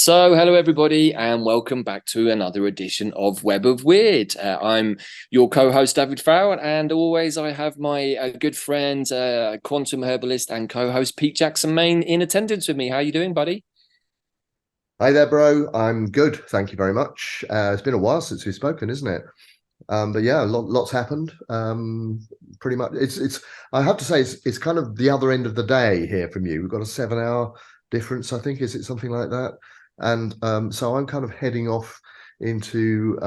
So, hello everybody, and welcome back to another edition of Web of Wyrd. I'm your co-host David Farrell, and always I have my good friend, quantum herbalist and co-host Pete Jackson-Main in attendance with me. How you doing, buddy? Hi there, bro. I'm good. Thank you very much. It's been a while since we've spoken, isn't it? But yeah, lots happened. Pretty much, it's. I have to say, it's kind of the other end of the day here from you. We've got a 7 hour difference, I think. Is it something like that? And so I'm kind of heading off into,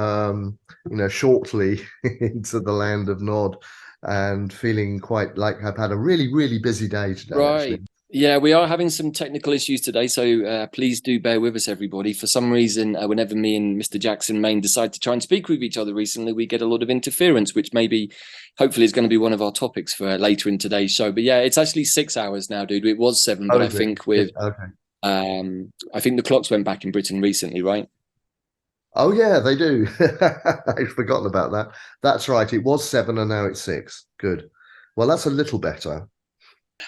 shortly into the land of Nod, and feeling quite like I've had a really busy day today, actually. Right. Yeah, we are having some technical issues today, so please do bear with us, everybody. For some reason, whenever me and Mr. Jackson-Main decide to try and speak with each other recently, we get a lot of interference, which maybe, hopefully, is going to be one of our topics for later in today's show. But yeah, it's actually 6 hours now, dude. It was seven, Oh, but I is it? think with Okay. I think the clocks went back in Britain recently, right? Oh yeah, they do. I've forgotten about that. That's right. It was 7 and now it's 6. Good. Well, that's a little better.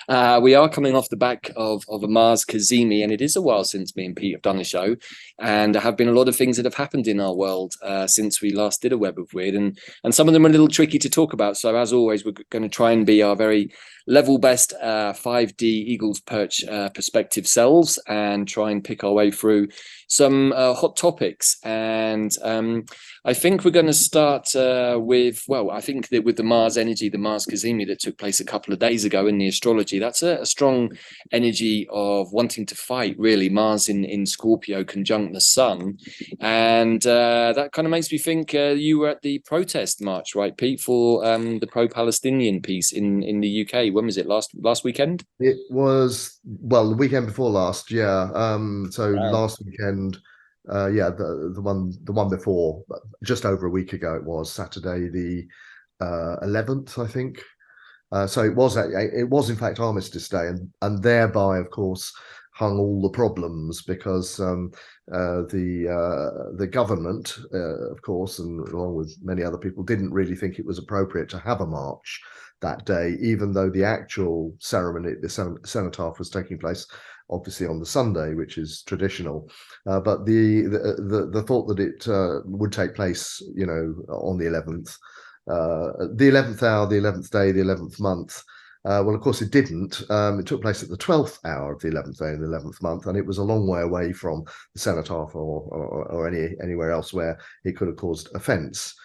We are coming off the back of a Mars Kazemi, and it is a while since me and Pete have done a show. And there have been a lot of things that have happened in our world since we last did a Web of Wyrd, and some of them are a little tricky to talk about. So as always, we're going to try and be our very level best 5D Eagles Perch perspective selves and try and pick our way through some hot topics. And I think we're going to start with, well, I think that with the Mars energy, the Mars Kazemi that took place a couple of days ago in the astrology, that's a strong energy of wanting to fight, really. Mars in Scorpio conjunct the sun. And that kind of makes me think you were at the protest march, right, Pete, for the pro-Palestinian piece in the UK. When was it? Last weekend? It was, well, the weekend before last, yeah. So Wow. last weekend, yeah, the one before, just over a week ago, it was Saturday the 11th, I think. So it was in fact Armistice Day, and thereby, of course, hung all the problems because the government, of course, and along with many other people, didn't really think it was appropriate to have a march that day, even though the actual ceremony, the cenotaph, was taking place obviously on the Sunday, which is traditional. But the thought that it would take place, on the 11th, the 11th hour, the 11th day, the 11th month. Well, of course, it didn't. It took place at the 12th hour of the 11th day in the 11th month, and it was a long way away from the cenotaph or anywhere else where it could have caused offence.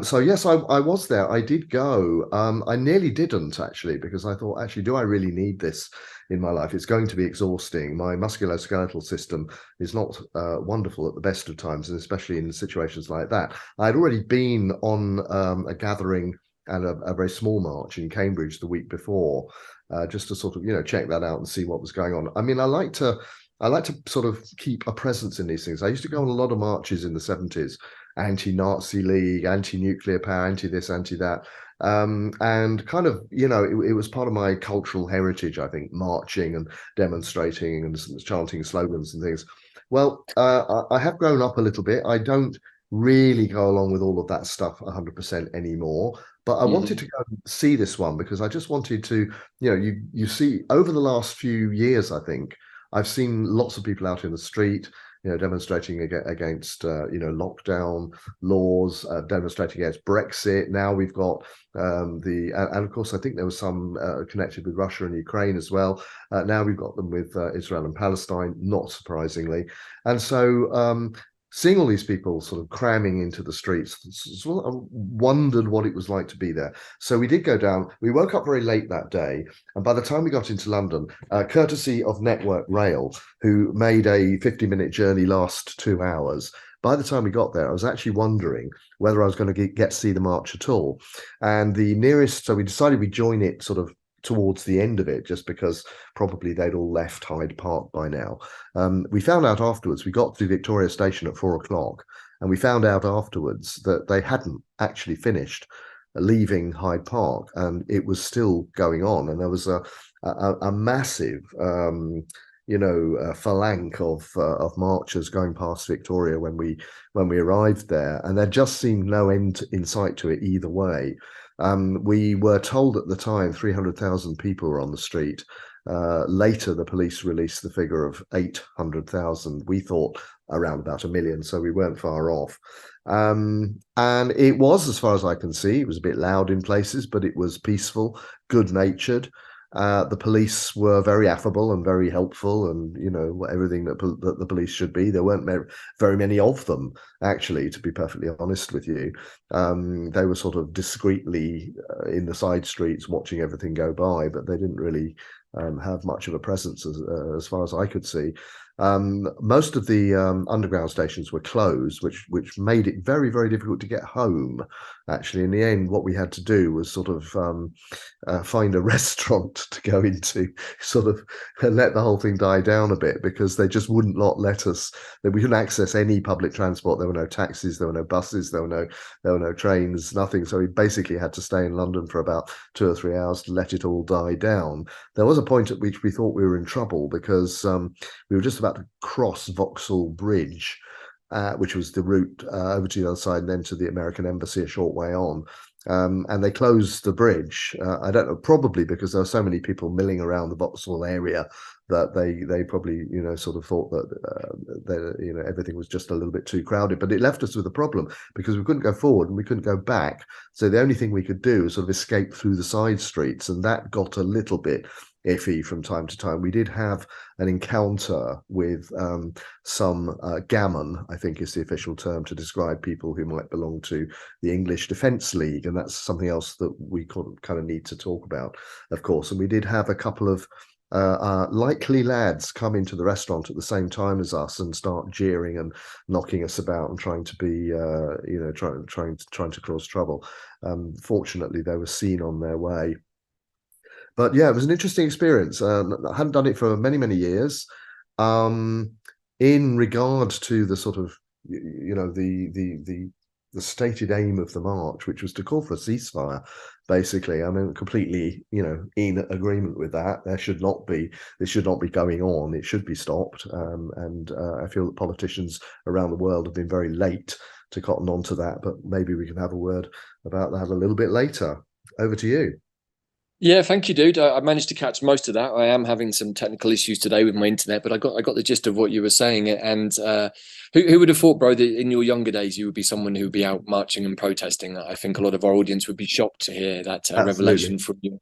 So yes, I was there. I did go. I nearly didn't actually, because I thought, actually, do I really need this in my life? It's going to be exhausting. My musculoskeletal system is not wonderful at the best of times, and especially in situations like that. I'd already been on a gathering and a very small march in Cambridge the week before, just to sort of check that out and see what was going on. I mean, I like to sort of keep a presence in these things. I used to go on a lot of marches in the 70s, anti-Nazi League, anti-nuclear power, anti-this, anti-that. And kind of, it was part of my cultural heritage, I think, marching and demonstrating and chanting slogans and things. Well, I have grown up a little bit. I don't really go along with all of that stuff 100% anymore. But I wanted to go and see this one because I just wanted to, you see, over the last few years, I think, I've seen lots of people out in the street, demonstrating against, lockdown laws, demonstrating against Brexit. Now we've got and of course, I think there was some connected with Russia and Ukraine as well. Now we've got them with Israel and Palestine, not surprisingly. And so seeing all these people sort of cramming into the streets, sort of wondered what it was like to be there. So we did go down. We woke up very late that day, and by the time we got into London, courtesy of Network Rail, who made a 50-minute journey last 2 hours, by the time we got there, I was actually wondering whether I was going to get to see the march at all. And the nearest, so we decided we'd join it sort of towards the end of it, just because probably they'd all left Hyde Park by now. We found out afterwards, we got to Victoria Station at 4 o'clock, and we found out afterwards that they hadn't actually finished leaving Hyde Park, and it was still going on. And there was a massive, phalanx of marchers going past Victoria when we arrived there, and there just seemed no end in sight to it either way. We were told at the time 300,000 people were on the street, Later, the police released the figure of 800,000. We thought around about 1 million, so we weren't far off. And it was, as far as I can see, it was a bit loud in places, but it was peaceful, good-natured. The police were very affable and very helpful, and everything that the police should be. There weren't very many of them, actually, to be perfectly honest with you. They were sort of discreetly in the side streets watching everything go by, but they didn't really have much of a presence as far as I could see. Most of the underground stations were closed, which made it very, very difficult to get home. Actually, in the end, what we had to do was sort of find a restaurant to go into, sort of let the whole thing die down a bit, because they just wouldn't let us. That we couldn't access any public transport. There were no taxis, there were no buses, there were no trains, nothing. So we basically had to stay in London for about 2 or 3 hours to let it all die down. There was a point at which we thought we were in trouble, because we were just about to cross Vauxhall Bridge, which was the route over to the other side and then to the American Embassy a short way on. And they closed the bridge. I don't know, probably because there were so many people milling around the Vauxhall area that they probably sort of thought that everything was just a little bit too crowded. But it left us with a problem, because we couldn't go forward and we couldn't go back. So the only thing we could do was sort of escape through the side streets, and that got a little bit iffy from time to time. We did have an encounter with some gammon, I think is the official term to describe people who might belong to the English Defence League, and that's something else that we kind of need to talk about, of course. And we did have a couple of likely lads come into the restaurant at the same time as us and start jeering and knocking us about and trying to be trying to cause trouble. Fortunately, they were seen on their way. But yeah, it was an interesting experience. I hadn't done it for many, many years. In regard to the sort of, the stated aim of the march, which was to call for a ceasefire, basically, I'm completely, in agreement with that. This should not be going on. It should be stopped. And I feel that politicians around the world have been very late to cotton on to that. But maybe we can have a word about that a little bit later. Over to you. Yeah, thank you, dude. I managed to catch most of that. I am having some technical issues today with my internet, but I got the gist of what you were saying. And who would have thought, bro, that in your younger days you would be someone who would be out marching and protesting? I think a lot of our audience would be shocked to hear that revelation from you.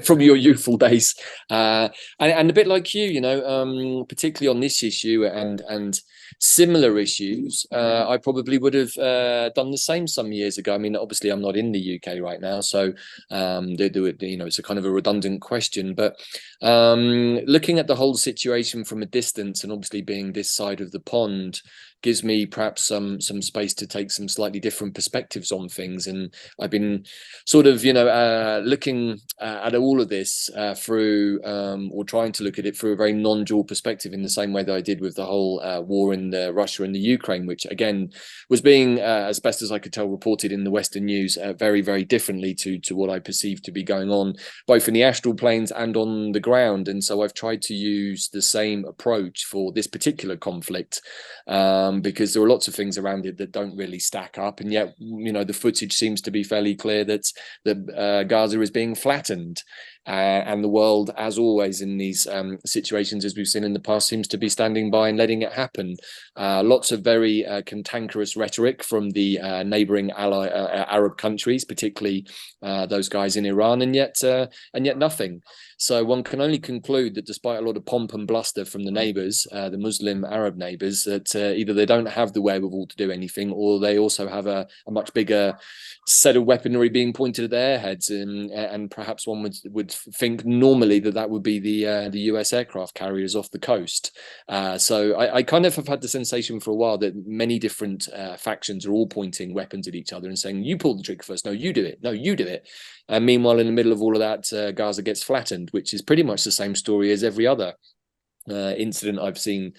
From your youthful days, and a bit like you, particularly on this issue and similar issues, I probably would have done the same some years ago. I mean, obviously, I'm not in the UK right now, so it's a kind of a redundant question. But looking at the whole situation from a distance, and obviously being this side of the pond, gives me perhaps some space to take some slightly different perspectives on things. And I've been sort of looking at all of this through or trying to look at it through a very non-dual perspective, in the same way that I did with the whole war in Russia and the Ukraine, which again was being, as best as I could tell, reported in the Western news very, very differently to what I perceived to be going on, both in the astral planes and on the ground. And so I've tried to use the same approach for this particular conflict, because there are lots of things around it that don't really stack up, and yet the footage seems to be fairly clear that Gaza is being flattened, and the world, as always in these situations, as we've seen in the past, seems to be standing by and letting it happen. Lots of very cantankerous rhetoric from the neighboring Arab countries, particularly those guys in Iran, and yet nothing. So one can only conclude that despite a lot of pomp and bluster from the neighbours, the Muslim Arab neighbours, that either they don't have the wherewithal to do anything, or they also have a much bigger set of weaponry being pointed at their heads. And perhaps one would think normally that would be the US aircraft carriers off the coast. So I kind of have had the sensation for a while that many different factions are all pointing weapons at each other and saying, you pulled the trigger first, no, you do it, no, you do it. And meanwhile, in the middle of all of that, Gaza gets flattened, which is pretty much the same story as every other incident I've seen.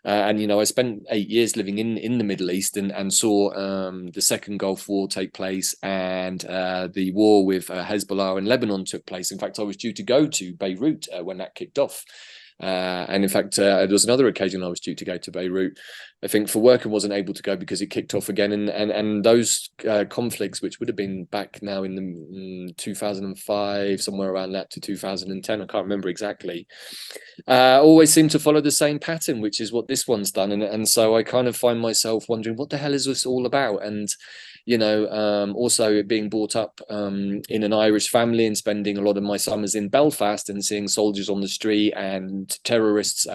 And I spent 8 years living in the Middle East and saw the second Gulf War take place, and the war with Hezbollah in Lebanon took place. In fact, I was due to go to Beirut when that kicked off. And in fact, there was another occasion I was due to go to Beirut, I think for work, and wasn't able to go because it kicked off again. And those conflicts, which would have been back now in the 2005, somewhere around that, to 2010, I can't remember exactly, always seem to follow the same pattern, which is what this one's done. And so I kind of find myself wondering, what the hell is this all about? And also being brought up in an Irish family and spending a lot of my summers in Belfast and seeing soldiers on the street and terrorists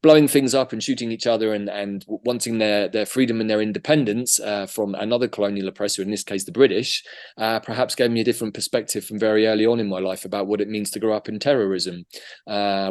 blowing things up and shooting each other and wanting their freedom and their independence from another colonial oppressor, in this case the British, perhaps gave me a different perspective from very early on in my life about what it means to grow up in terrorism,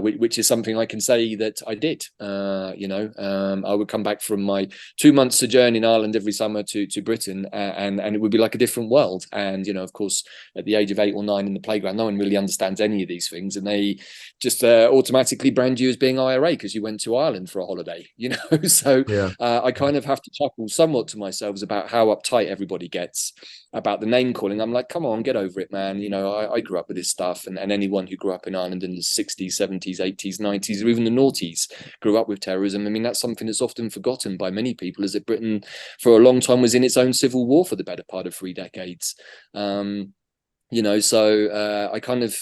which is something I can say that I did. I would come back from my 2 month sojourn in Ireland every summer to Britain, and it would be like a different world. And of course, at the age of 8 or 9 in the playground, no one really understands any of these things, and they just automatically brand you as being IRA because you went to Ireland for a holiday. So Yeah. I kind of have to chuckle somewhat to myself about how uptight everybody gets about the name calling. I'm like, come on, get over it, man. I grew up with this stuff, and anyone who grew up in Ireland in the 60s, 70s, 80s, 90s, or even the noughties grew up with terrorism. I mean, that's something that's often forgotten by many people, is that Britain for a long time was in its own civil war for the better part of 3 decades. So I kind of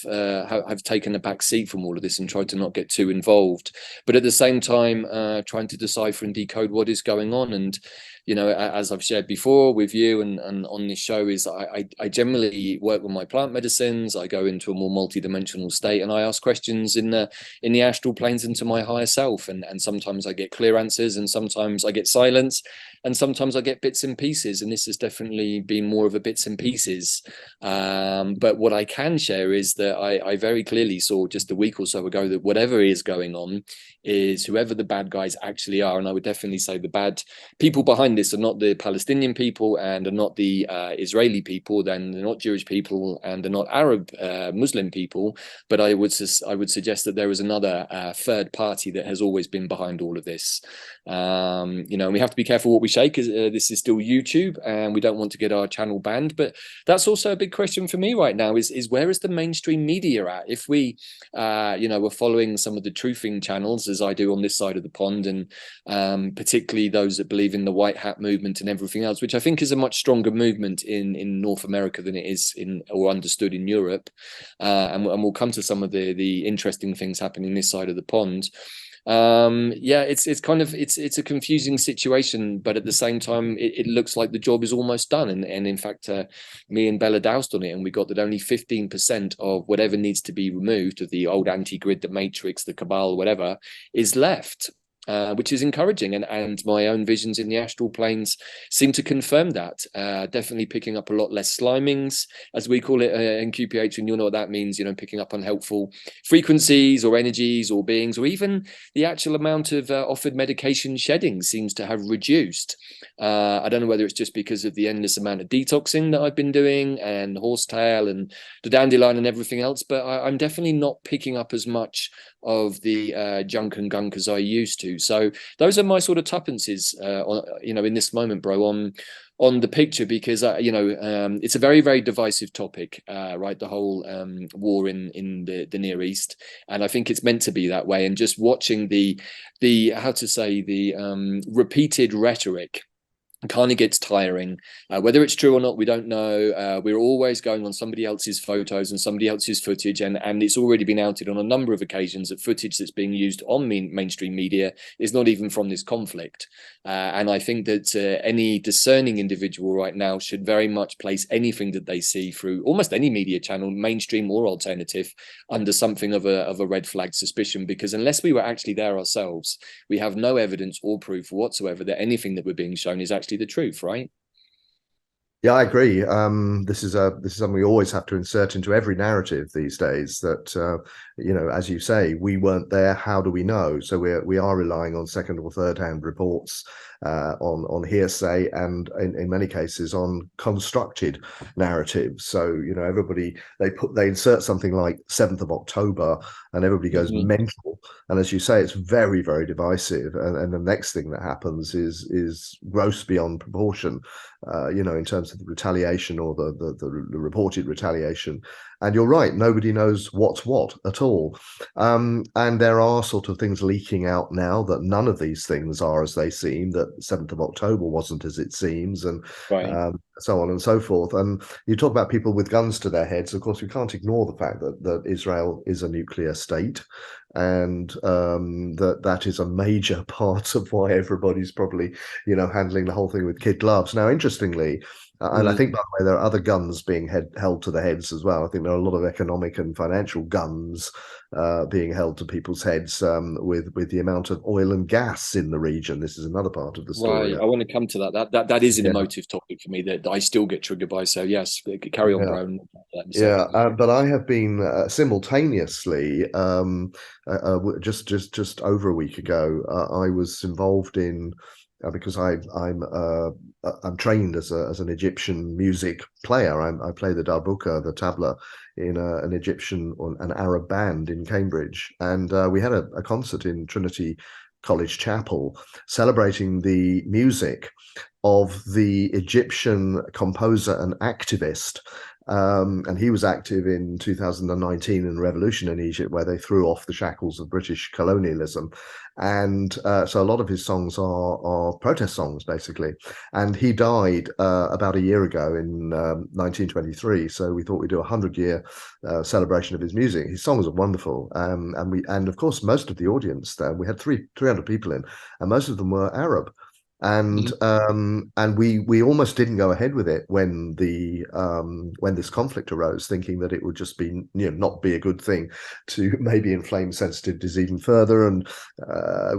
have taken a back seat from all of this and tried to not get too involved, but at the same time trying to decipher and decode what is going on. And as I've shared before with you and on this show, is I generally work with my plant medicines. I go into a more multidimensional state, and I ask questions in the astral planes into my higher self, and sometimes I get clear answers, and sometimes I get silence, and sometimes I get bits and pieces, and this has definitely been more of a bits and pieces. But what I can share is that I very clearly saw just a week or so ago that whatever is going on is whoever the bad guys actually are, and I would definitely say the bad people behind this are not the Palestinian people and are not the Israeli people, then they're not Jewish people and they're not Arab Muslim people, but I would suggest that there is another third party that has always been behind all of this. And we have to be careful what we say, because this is still YouTube and we don't want to get our channel banned. But that's also a big question for me right now, is where is the mainstream media at? If we we're following some of the truthing channels, as I do on this side of the pond, and particularly those that believe in the white hat movement and everything else, which I think is a much stronger movement in North America than it is or understood in Europe, and we'll come to some of the interesting things happening this side of the pond. It's a confusing situation, but at the same time it looks like the job is almost done, and in fact me and Bella doused on it, and we got that only 15% of whatever needs to be removed of the old anti-grid, the matrix, the cabal, whatever is left. Which is encouraging, and my own visions in the astral planes seem to confirm that. Definitely picking up a lot less slimings, as we call it in QPH, and you'll know what that means, picking up unhelpful frequencies or energies or beings, or even the actual amount of offered medication shedding seems to have reduced. I don't know whether it's just because of the endless amount of detoxing that I've been doing, and horsetail and the dandelion and everything else, but I'm definitely not picking up as much of the junk and gunk as I used to. So those are my sort of tuppences, in this moment, bro, on the picture, because it's a very, very divisive topic, right? The whole war in the Near East, and I think it's meant to be that way. And just watching the repeated rhetoric kind of gets tiring. Whether it's true or not, we don't know. We're always going on somebody else's photos and somebody else's footage, and it's already been outed on a number of occasions that footage that's being used on mainstream media is not even from this conflict. And I think that any discerning individual right now should very much place anything that they see through almost any media channel, mainstream or alternative, under something of a red flag suspicion, because unless we were actually there ourselves, we have no evidence or proof whatsoever that anything that we're being shown is actually the truth, right? Yeah, I agree. This is something we always have to insert into every narrative these days. That as you say, we weren't there. How do we know? So we are relying on second or third hand reports, on hearsay, and in many cases on constructed narratives. So everybody they insert something like 7th of October, and everybody goes mental. And as you say, it's very, very divisive. And the next thing that happens is gross beyond proportion. In terms of of the retaliation or the reported retaliation. And you're right, nobody knows what's what at all. And there are sort of things leaking out now that none of these things are as they seem, that 7th of October wasn't as it seems, and so on and so forth. And you talk about people with guns to their heads. Of course, we can't ignore the fact that Israel is a nuclear state, and that is a major part of why everybody's probably, handling the whole thing with kid gloves. Now, interestingly, and I think, by the way, there are other guns being held to the heads as well. I think there are a lot of economic and financial guns being held to people's heads with the amount of oil and gas in the region. This is another part of the story. Right. I want to come to that. That is an emotive topic for me that I still get triggered by. So yes, carry on, bro. But I have been simultaneously just over a week ago. I was involved in because I'm trained as an Egyptian music player. I play the darbuka, the tabla, in an Egyptian or an Arab band in Cambridge, and we had a concert in Trinity College Chapel celebrating the music of the Egyptian composer and activist. And he was active in 2019 in the revolution in Egypt, where they threw off the shackles of British colonialism. And so a lot of his songs are protest songs, basically. And he died about a year ago in 1923. So we thought we'd do a 100-year celebration of his music. His songs are wonderful. And of course, most of the audience there, we had 300 people in, and most of them were Arab. And we almost didn't go ahead with it when this conflict arose, thinking that it would just be not be a good thing to maybe inflame sensitivities even further, and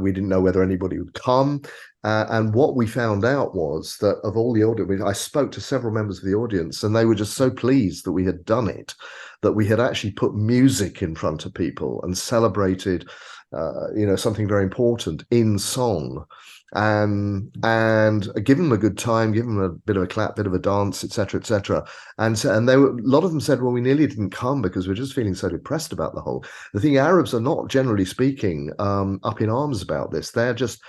we didn't know whether anybody would come. And what we found out was that of all the audience, I spoke to several members of the audience, and they were just so pleased that we had done it, that we had actually put music in front of people and celebrated, something very important in song. And give them a good time, give them a bit of a clap, bit of a dance, etc., etc. And they were, a lot of them said, well, we nearly didn't come because we're just feeling so depressed about the whole. The thing, Arabs are not, generally speaking, up in arms about this. They're just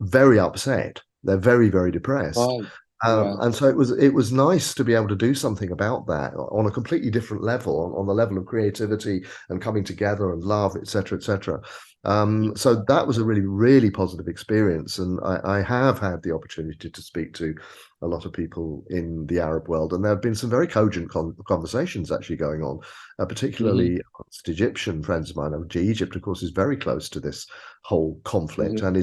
very upset. They're very, very depressed. Right. And so it was nice to be able to do something about that on a completely different level, on the level of creativity and coming together and love, etc., etc. So that was a really, really positive experience. And I have had the opportunity to speak to a lot of people in the Arab world, and there have been some very cogent conversations actually going on, particularly amongst Egyptian friends of mine. Egypt, of course, is very close to this whole conflict and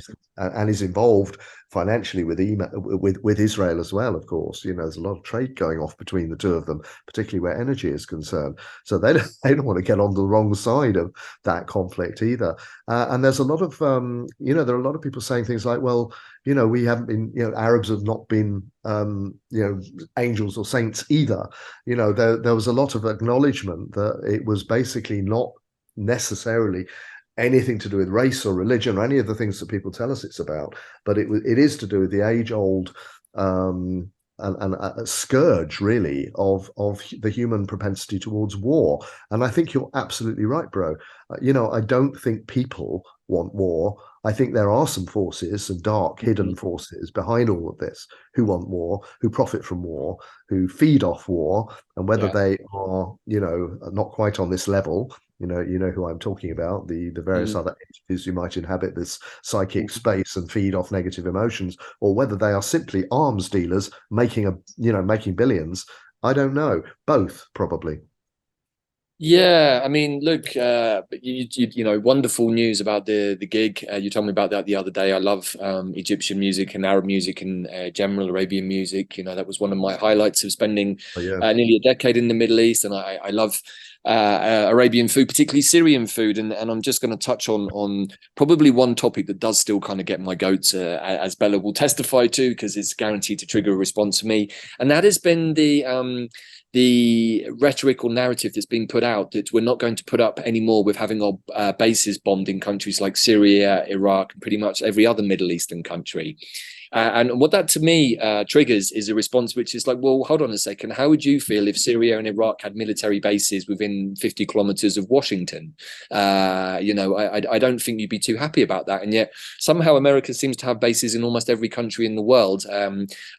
is involved financially with Israel as well. Of course, there's a lot of trade going off between the two of them, particularly where energy is concerned. So they don't want to get on the wrong side of that conflict either. And there's a lot of there are a lot of people saying things like, well, we haven't been, Arabs have not been, angels or saints either. There was a lot of acknowledgement that it was basically not necessarily anything to do with race or religion or any of the things that people tell us it's about, but it is to do with the age-old and a scourge, really, of the human propensity towards war. And I think you're absolutely right, bro. I don't think people want war. I think there are some forces, some dark hidden forces behind all of this who want war, who profit from war, who feed off war, and whether they are, not quite on this level, you know who I'm talking about, the various other entities who might inhabit this psychic space and feed off negative emotions, or whether they are simply arms dealers making billions. I don't know. Both, probably. Yeah, I mean, look, wonderful news about the gig. You told me about that the other day. I love Egyptian music and Arab music and general Arabian music. That was one of my highlights of spending nearly a decade in the Middle East, and I love Arabian food, particularly Syrian food. And I'm just going to touch on probably one topic that does still kind of get my goats, as Bella will testify to, because it's guaranteed to trigger a response from me, and that has been the rhetoric or narrative that's being put out that we're not going to put up anymore with having our bases bombed in countries like Syria, Iraq, and pretty much every other Middle Eastern country. And what that to me triggers is a response which is like, well, hold on a second. How would you feel if Syria and Iraq had military bases within 50 kilometers of Washington? I don't think you'd be too happy about that. And yet somehow America seems to have bases in almost every country in the world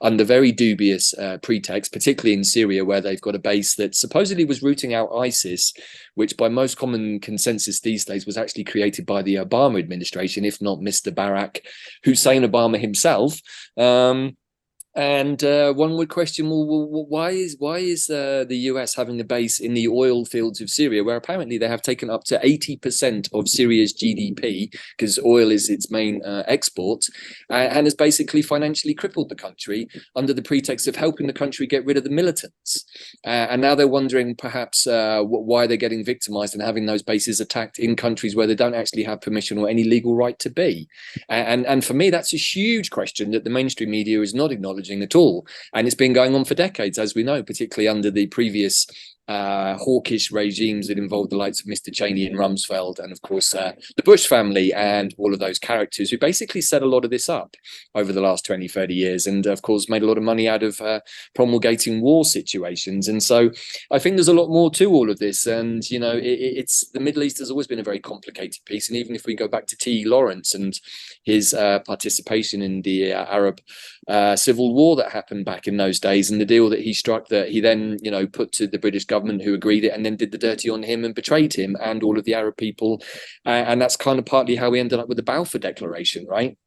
under very dubious pretext, particularly in Syria, where they've got a base that supposedly was rooting out ISIS, which by most common consensus these days was actually created by the Obama administration, if not Mr. Barack Hussein Obama himself. And one would question, well, why is the US having a base in the oil fields of Syria, where apparently they have taken up to 80% of Syria's GDP, because oil is its main export, and has basically financially crippled the country under the pretext of helping the country get rid of the militants. And now they're wondering perhaps why they're getting victimized and having those bases attacked in countries where they don't actually have permission or any legal right to be. And for me, that's a huge question that the mainstream media is not acknowledging at all, and it's been going on for decades, as we know, particularly under the previous hawkish regimes that involved the likes of Mr. Cheney and Rumsfeld, and of course the Bush family and all of those characters who basically set a lot of this up over the last 20-30 years, and of course made a lot of money out of promulgating war situations. And so I think there's a lot more to all of this, and it's the Middle East has always been a very complicated piece. And even if we go back to T. Lawrence and his participation in the Arab civil war that happened back in those days, and the deal that he struck that he then put to the British government, who agreed it and then did the dirty on him and betrayed him and all of the Arab people, and that's kind of partly how we ended up with the Balfour Declaration, right?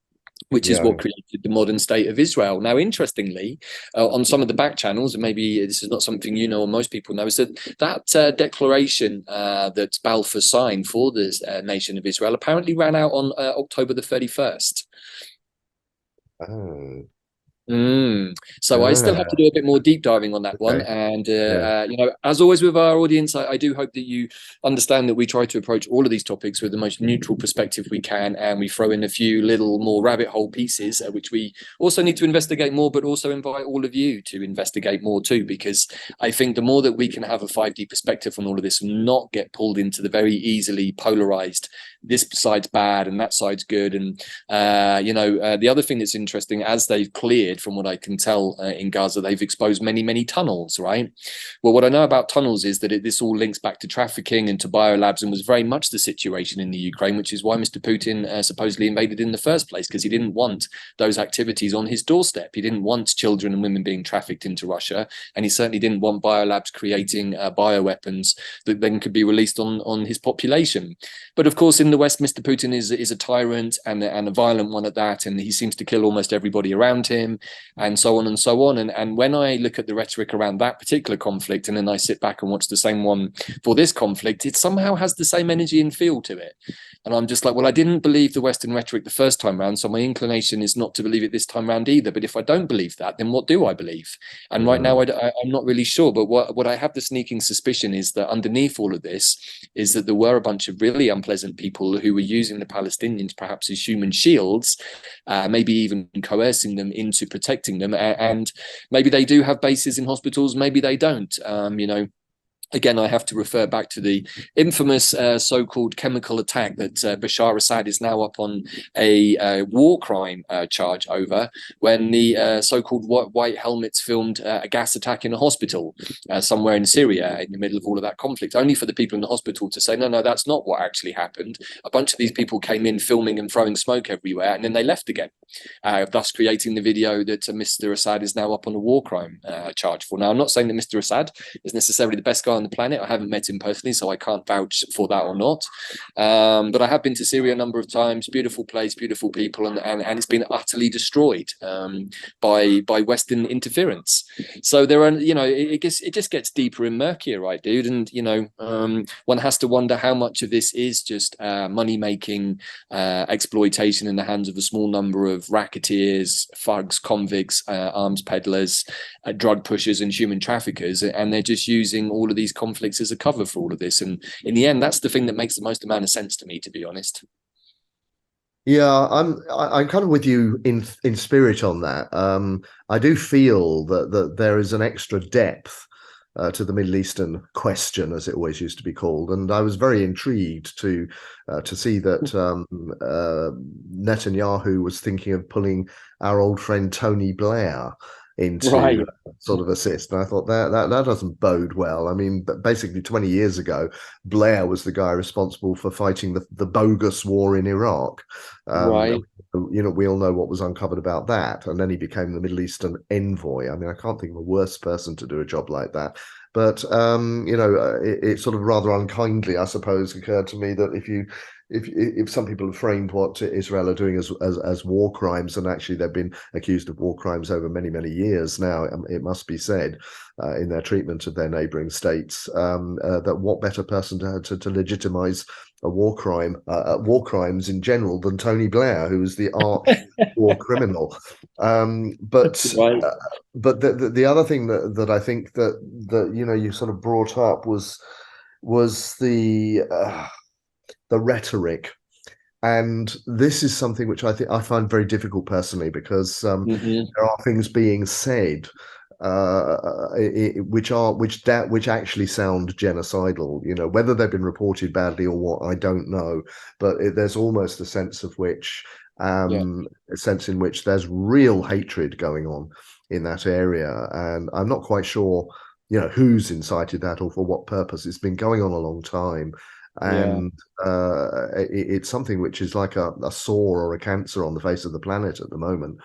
Which is what created the modern state of Israel. Now, interestingly, on some of the back channels, and maybe this is not something or most people know, is that declaration that Balfour signed for the nation of Israel apparently ran out on October the 31st. Oh. So I still have to do a bit more deep diving on that one. And, as always with our audience, I do hope that you understand that we try to approach all of these topics with the most neutral perspective we can. And we throw in a few little more rabbit hole pieces, which we also need to investigate more, but also invite all of you to investigate more too, because I think the more that we can have a 5D perspective on all of this and not get pulled into the very easily polarized, this side's bad and that side's good. And, the other thing that's interesting, as they've cleared, from what I can tell in Gaza, they've exposed many tunnels, right? Well, what I know about tunnels is that this all links back to trafficking and to biolabs, and was very much the situation in the Ukraine, which is why Mr. Putin supposedly invaded in the first place, because he didn't want those activities on his doorstep. He didn't want children and women being trafficked into Russia, and he certainly didn't want biolabs creating bioweapons that then could be released on his population. But of course, in the West, Mr. Putin is a tyrant and a violent one at that, and he seems to kill almost everybody around him, and so on and so on. And when I look at the rhetoric around that particular conflict, and then I sit back and watch the same one for this conflict, it somehow has the same energy and feel to it. And I'm just like, well, I didn't believe the Western rhetoric the first time round, so my inclination is not to believe it this time round either. But if I don't believe that, then what do I believe? And right now, I'm not really sure. But what I have the sneaking suspicion is that underneath all of this is that there were a bunch of really unpleasant people who were using the Palestinians perhaps as human shields, maybe even coercing them into protecting them. And maybe they do have bases in hospitals, maybe they don't. Again, I have to refer back to the infamous so-called chemical attack that Bashar Assad is now up on a war crime charge over, when the so-called white helmets filmed a gas attack in a hospital somewhere in Syria in the middle of all of that conflict, only for the people in the hospital to say, no, that's not what actually happened. A bunch of these people came in filming and throwing smoke everywhere, and then they left again, thus creating the video that Mr. Assad is now up on a war crime charge for. Now, I'm not saying that Mr. Assad is necessarily the best guy on the planet. I haven't met him personally, so I can't vouch for that or not. But I have been to Syria a number of times. Beautiful place, beautiful people, and it's been utterly destroyed by Western interference. So there are, it just gets deeper and murkier, right, dude? And one has to wonder how much of this is just money making exploitation in the hands of a small number of racketeers, thugs, convicts, arms peddlers, drug pushers, and human traffickers, and they're just using all of these conflicts as a cover for all of this. And in the end, that's the thing that makes the most amount of sense to me, to be honest. Yeah, I'm kind of with you in spirit on that. I do feel that there is an extra depth to the Middle Eastern question, as it always used to be called, and I was very intrigued to see that Netanyahu was thinking of pulling our old friend Tony Blair into Right. sort of assist. And I thought that doesn't bode well. I mean, basically 20 years ago, Blair was the guy responsible for fighting the bogus war in Iraq. Right. We all know what was uncovered about that. And then he became the Middle Eastern envoy. I mean, I can't think of a worse person to do a job like that. But it sort of rather unkindly, I suppose, occurred to me that if some people have framed what Israel are doing as war crimes, and actually they've been accused of war crimes over many years now, it must be said, in their treatment of their neighbouring states, that what better person to legitimize a war crimes in general than Tony Blair, who was the arch war criminal. But Right. the other thing that I think that you sort of brought up was the rhetoric. And this is something which I find very difficult personally, because there are things being said which actually sound genocidal. Whether they've been reported badly or what, I don't know. But there's almost a sense in which there's real hatred going on in that area, and I'm not quite sure who's incited that or for what purpose. It's been going on a long time. And it's something which is like a sore or a cancer on the face of the planet at the moment.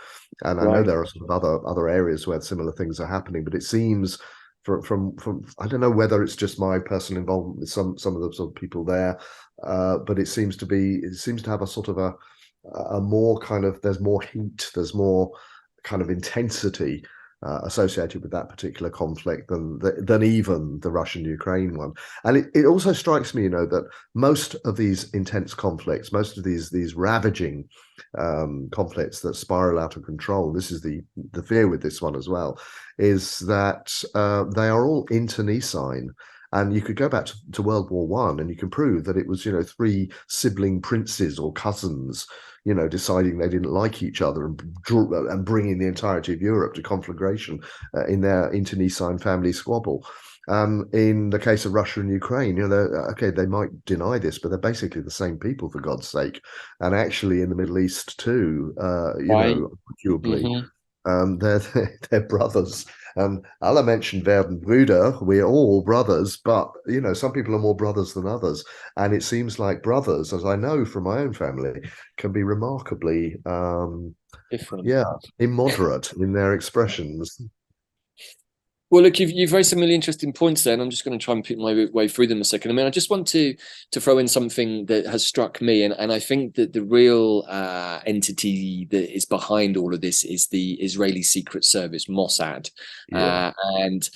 And I know there are sort of other areas where similar things are happening, but it seems from I don't know whether it's just my personal involvement with some of the sort of people there, but it seems to have a sort of a more kind of, there's more heat, there's more kind of intensity associated with that particular conflict than even the Russian-Ukraine one. And it also strikes me, that most of these intense conflicts, most of these ravaging conflicts that spiral out of control, this is the fear with this one as well, is that they are all internecine. And you could go back to World War One, and you can prove that it was, three sibling princes or cousins, deciding they didn't like each other and bringing the entirety of Europe to conflagration in their internecine family squabble. In the case of Russia and Ukraine, they might deny this, but they're basically the same people, for God's sake. And actually, in the Middle East too, arguably, they're brothers. Allah mentioned Wyrd and Brüder. We're all brothers, but some people are more brothers than others. And it seems like brothers, as I know from my own family, can be remarkably Different. immoderate in their expressions. Well, look, you've raised some really interesting points there, and I'm just going to try and pick my way through them a second. I mean, I just want to throw in something that has struck me, and I think that the real entity that is behind all of this is the Israeli Secret Service, Mossad. And,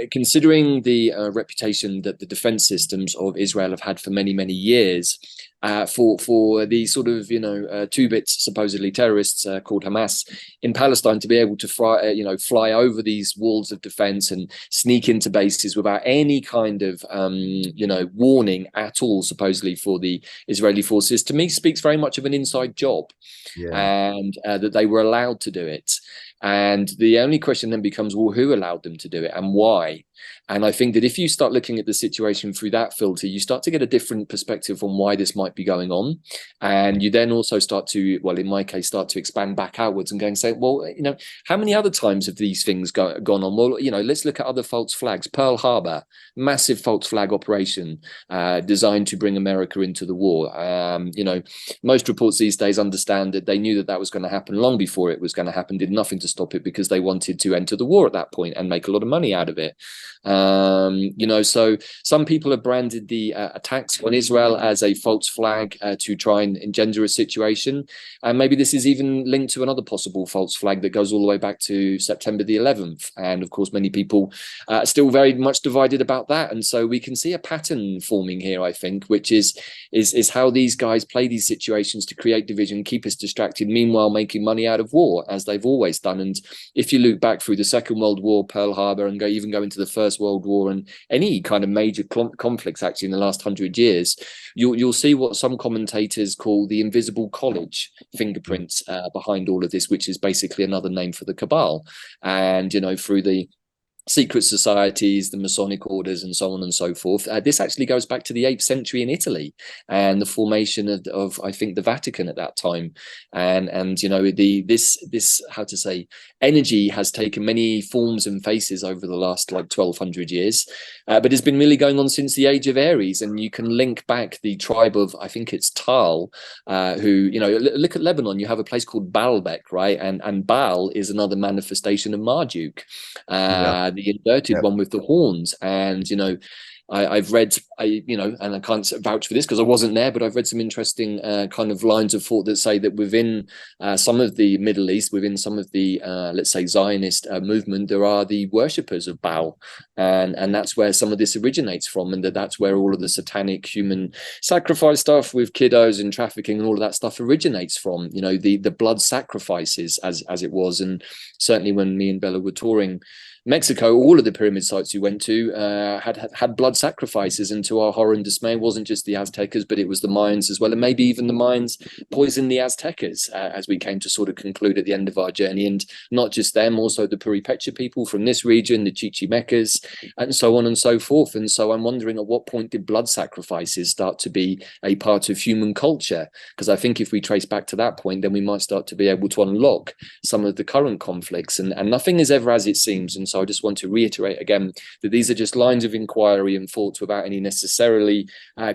considering the reputation that the defense systems of Israel have had for many years, for the sort of two-bit supposedly terrorists called Hamas in Palestine to be able to fly over these walls of defense and sneak into bases without any kind of warning at all, supposedly, for the Israeli forces, to me speaks very much of an inside job, and that they were allowed to do it. And the only question then becomes, well, who allowed them to do it and why? And I think that if you start looking at the situation through that filter, you start to get a different perspective on why this might be going on. And you then also start to, well, in my case, start to expand back outwards and go and say, well, how many other times have these things gone on? Well, let's look at other false flags. Pearl Harbor, massive false flag operation designed to bring America into the war. Most reports these days understand that they knew that was going to happen long before it was going to happen, did nothing to stop it because they wanted to enter the war at that point and make a lot of money out of it. So some people have branded the attacks on Israel as a false flag to try and engender a situation. And maybe this is even linked to another possible false flag that goes all the way back to September the 11th. And of course, many people are still very much divided about that. And so we can see a pattern forming here, I think, which is how these guys play these situations to create division, keep us distracted, meanwhile making money out of war, as they've always done. And if you look back through the Second World War, Pearl Harbor, and go into the First World War and any kind of major conflicts actually in the last 100 years, you'll see what some commentators call the invisible college fingerprints behind all of this, which is basically another name for the cabal. And through the secret societies, the Masonic orders, and so on and so forth. This actually goes back to the 8th century in Italy and the formation of I think the Vatican at that time. And you know, this how to say, energy has taken many forms and faces over the last like 1200 years, but it's been really going on since the age of Aries. And you can link back the tribe of, I think it's Tal, who, you know, look at Lebanon. You have a place called Baalbek, right? And Baal is another manifestation of Marduk, the inverted one with the horns. And you know, I've read, you know, and I can't vouch for this because I wasn't there, but I've read some interesting kind of lines of thought that say that within some of the Middle East, within some of the, let's say, Zionist movement, there are the worshippers of Baal. And that's where some of this originates from. And that's where all of the satanic human sacrifice stuff with kiddos and trafficking and all of that stuff originates from, you know, the blood sacrifices as it was. And certainly when me and Bella were touring Mexico, all of the pyramid sites we went to had blood sacrifices, and to our horror and dismay, it wasn't just the Aztecas, but it was the Mayans as well, and maybe even the Mayans poisoned the Aztecas, as we came to sort of conclude at the end of our journey. And not just them, also the Puripecha people from this region, the Chichimecas, and so on and so forth. And so I'm wondering, at what point did blood sacrifices start to be a part of human culture? Because I think if we trace back to that point, then we might start to be able to unlock some of the current conflicts, and nothing is ever as it seems. And so I just want to reiterate again that these are just lines of inquiry and thoughts without any necessarily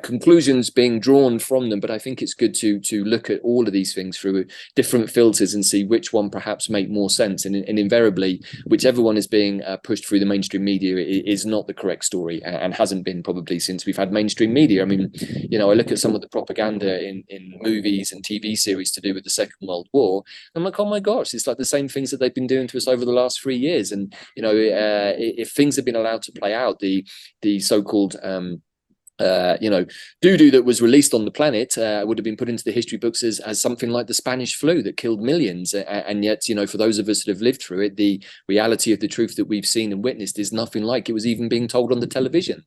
conclusions being drawn from them. But I think it's good to look at all of these things through different filters and see which one perhaps make more sense. And invariably, whichever one is being pushed through the mainstream media is not the correct story, and hasn't been probably since we've had mainstream media. I mean, you know, I look at some of the propaganda in movies and TV series to do with the Second World War. I'm like, oh my gosh, it's like the same things that they've been doing to us over the last 3 years. And you know, if things had been allowed to play out, the so-called you know, doo-doo that was released on the planet would have been put into the history books as something like the Spanish flu that killed millions. And yet, you know, for those of us that have lived through it, the reality of the truth that we've seen and witnessed is nothing like it was even being told on the television.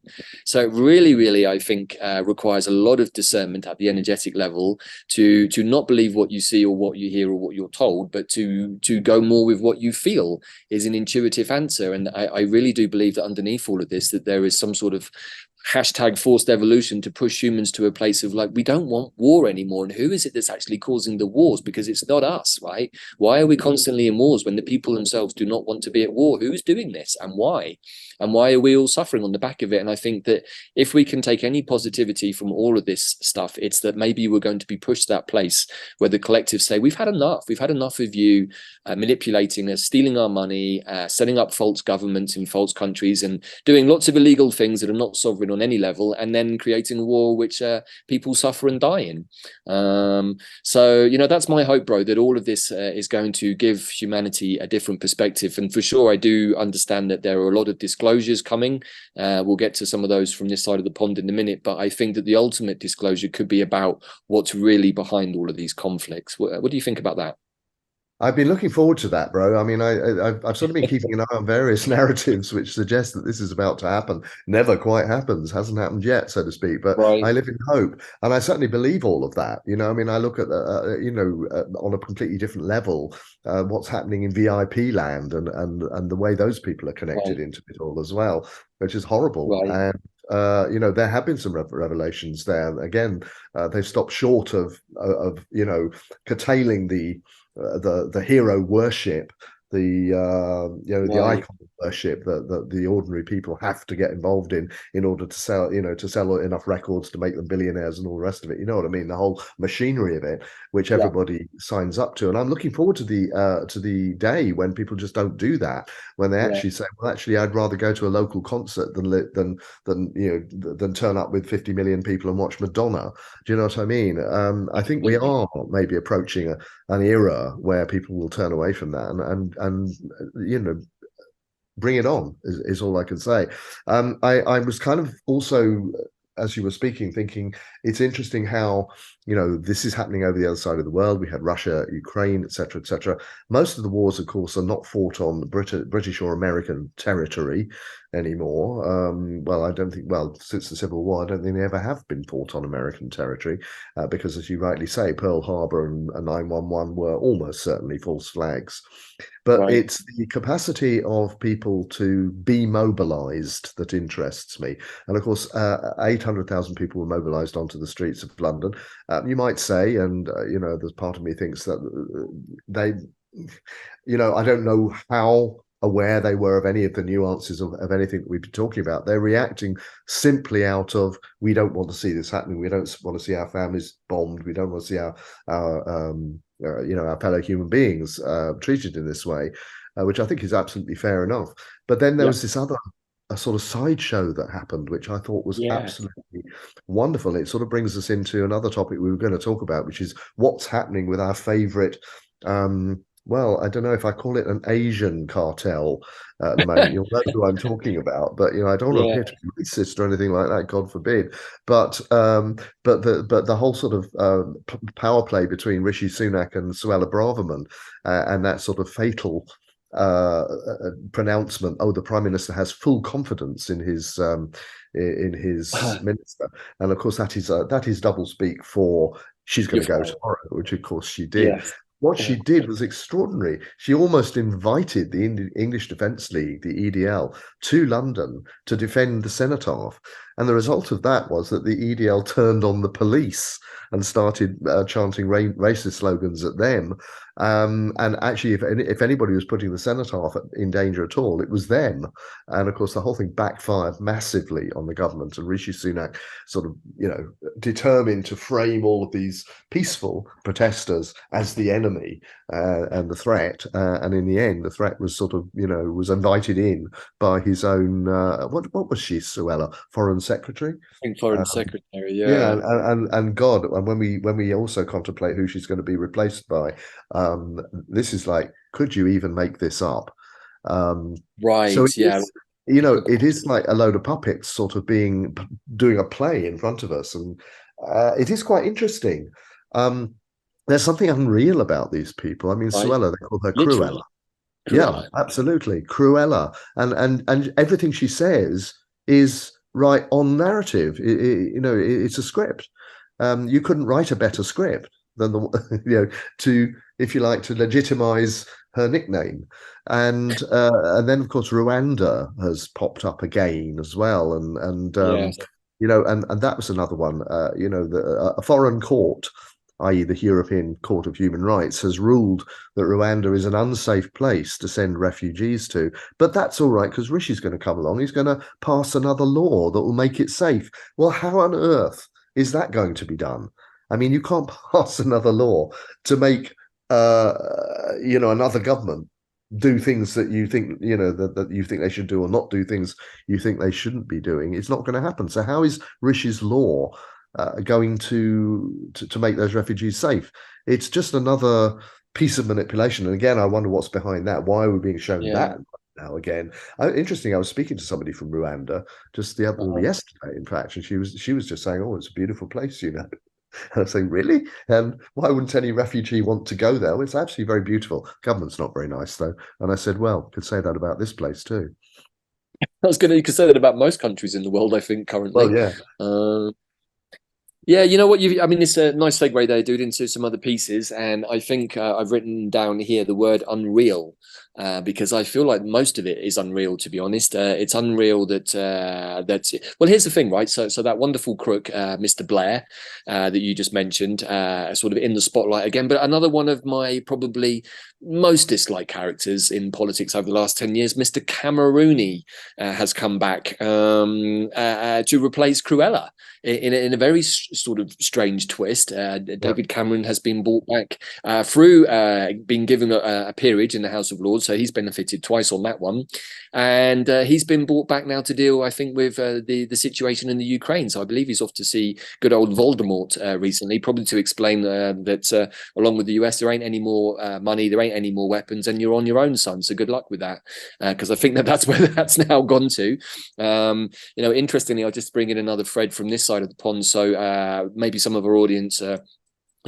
So it really, really, I think, requires a lot of discernment at the energetic level to not believe what you see or what you hear or what you're told, but to go more with what you feel is an intuitive answer. And I really do believe that underneath all of this, that there is some sort of hashtag forced evolution to push humans to a place of like, we don't want war anymore. And who is it that's actually causing the wars? Because it's not us, right? Why are we constantly in wars when the people themselves do not want to be at war? Who's doing this and why? And why are we all suffering on the back of it? And I think that if we can take any positivity from all of this stuff, it's that maybe we're going to be pushed to that place where the collectives say, we've had enough. We've had enough of you manipulating us, stealing our money, setting up false governments in false countries, and doing lots of illegal things that are not sovereign on any level, and then creating a war which people suffer and die in. So, you know, that's my hope, bro, that all of this is going to give humanity a different perspective. And for sure, I do understand that there are a lot of disclosures coming. We'll get to some of those from this side of the pond in a minute, but I think that the ultimate disclosure could be about what's really behind all of these conflicts. What do you think about that? I've been looking forward to that, bro. I mean, I've sort of been keeping an eye on various narratives which suggest that this is about to happen. Never quite happens, hasn't happened yet, so to speak. But Right. I live in hope, and I certainly believe all of that. You know, I mean, I look at you know, on a completely different level, what's happening in VIP land, and the way those people are connected Right. into it all as well, which is horrible. Right. And you know, there have been some revelations there. Again, they've stopped short of you know, curtailing the hero worship, the you know, the Right. icon worship that the ordinary people have to get involved in order to sell, you know, to sell enough records to make them billionaires and all the rest of it. You know what I mean? The whole machinery of it, which Yeah. everybody signs up to. And I'm looking forward to the day when people just don't do that, when they Yeah. actually say, well, actually, I'd rather go to a local concert than you know, than turn up with 50 million people and watch Madonna. Do you know what I mean? I think we Absolutely. are maybe approaching an era where people will turn away from that and you know, bring it on is all I can say. I was kind of also, as you were speaking, thinking it's interesting how, you know, this is happening over the other side of the world. We had Russia, Ukraine, etc., etc. Most of the wars, of course, are not fought on British or American territory. anymore. Well, I don't think, well, since the Civil War, I don't think they ever have been fought on American territory, because, as you rightly say, Pearl Harbor and 9/11 were almost certainly false flags. But Right. it's the capacity of people to be mobilized that interests me. And of course, 800,000 people were mobilized onto the streets of London. You might say, and there's part of me thinks that they, I don't know how aware they were of any of the nuances of anything that we've been talking about. They're reacting simply out of, we don't want to see this happening. We don't want to see our families bombed. We don't want to see our fellow human beings treated in this way, which I think is absolutely fair enough. But then there Yeah. was this other a sort of sideshow that happened, which I thought was Yeah. absolutely wonderful. It sort of brings us into another topic we were going to talk about, which is what's happening with our favorite. Well, I don't know if I call it an Asian cartel at the moment. You'll know who I'm talking about, but I don't want to Yeah. appear to be racist or anything like that, God forbid. But the whole sort of power play between Rishi Sunak and Suella Braverman, and that sort of fatal pronouncement, oh, the Prime Minister has full confidence in his minister, and of course that is double speak for she's going You're to go fine. tomorrow, which of course she did. Yes. What she did was extraordinary. She almost invited the English Defence League, the EDL, to London to defend the cenotaph. And the result of that was that the EDL turned on the police and started chanting racist slogans at them. And actually, if anybody was putting the cenotaph in danger at all, it was them. And of course, the whole thing backfired massively on the government. And Rishi Sunak sort of, determined to frame all of these peaceful protesters as the enemy and the threat. And in the end, the threat was sort of, was invited in by his own, what was she, Suella? Foreign Secretary? I think Foreign Um, Secretary. yeah, Yeah. and God, and when we also contemplate who she's going to be replaced by, this is like, could you even make this up? So it Right. Yeah. is, it is like a load of puppets sort of doing a play in front of us, and it is quite interesting. There's something unreal about these people. I mean, Right. Suella, they call her Cruella. Literally. Yeah, Cruella. absolutely, Cruella, and everything she says is right on narrative. It's a script. You couldn't write a better script than the to, if you like, to legitimize her nickname. And then of course Rwanda has popped up again as well, Yes. and that was another one. A foreign court, i.e. the European Court of Human Rights, has ruled that Rwanda is an unsafe place to send refugees to. But that's all right, because Rishi's going to come along. He's going to pass another law that will make it safe. Well, how on earth is that going to be done? I mean, you can't pass another law to make another government do things that you think that you think they should do, or not do things you think they shouldn't be doing. It's not going to happen. So how is Rishi's law going to make those refugees safe? It's just another piece of manipulation. And again, I wonder what's behind that. Why are we being shown Yeah. that now again? Interesting. I was speaking to somebody from Rwanda just yesterday, in fact, and she was just saying, "Oh, it's a beautiful place, you know." And I was saying, "Really? And why wouldn't any refugee want to go there?" Well, it's actually very beautiful. Government's not very nice, though. And I said, "Well, could say that about this place too." You could say that about most countries in the world, I think, Well, currently. yeah. Uh, Yeah, you know what? I mean, it's a nice segue there, dude, into some other pieces. And I think I've written down here the word unreal, because I feel like most of it is unreal, to be honest. It's unreal well, here's the thing, right? So that wonderful crook, Mr. Blair, that you just mentioned, sort of in the spotlight again. But another one of my probably most disliked characters in politics over the last 10 years, Mr. Camerooni, has come back to replace Cruella in a very sort of strange twist. David Cameron has been brought back through being given a peerage in the House of Lords, so he's benefited twice on that one, and he's been brought back now to deal, I think, with the situation in the Ukraine. So I believe he's off to see good old Voldemort recently, probably to explain that along with the US, there ain't any more money, there ain't any more weapons, and you're on your own, son. So good luck with that, because I think that's where that's now gone to. Interestingly, I'll just bring in another thread from this side of the pond. So maybe some of our audience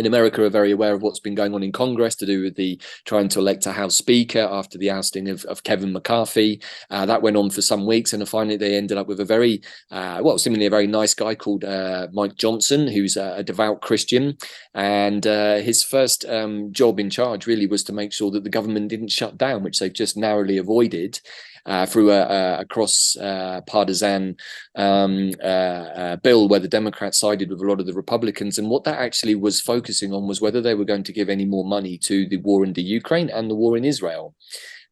in America are very aware of what's been going on in Congress to do with the trying to elect a House Speaker after the ousting of Kevin McCarthy. That went on for some weeks, and finally they ended up with a very, seemingly a very nice guy called Mike Johnson, who's a devout Christian. And his first job in charge really was to make sure that the government didn't shut down, which they've just narrowly avoided. Through a cross-partisan bill where the Democrats sided with a lot of the Republicans. And what that actually was focusing on was whether they were going to give any more money to the war in the Ukraine and the war in Israel.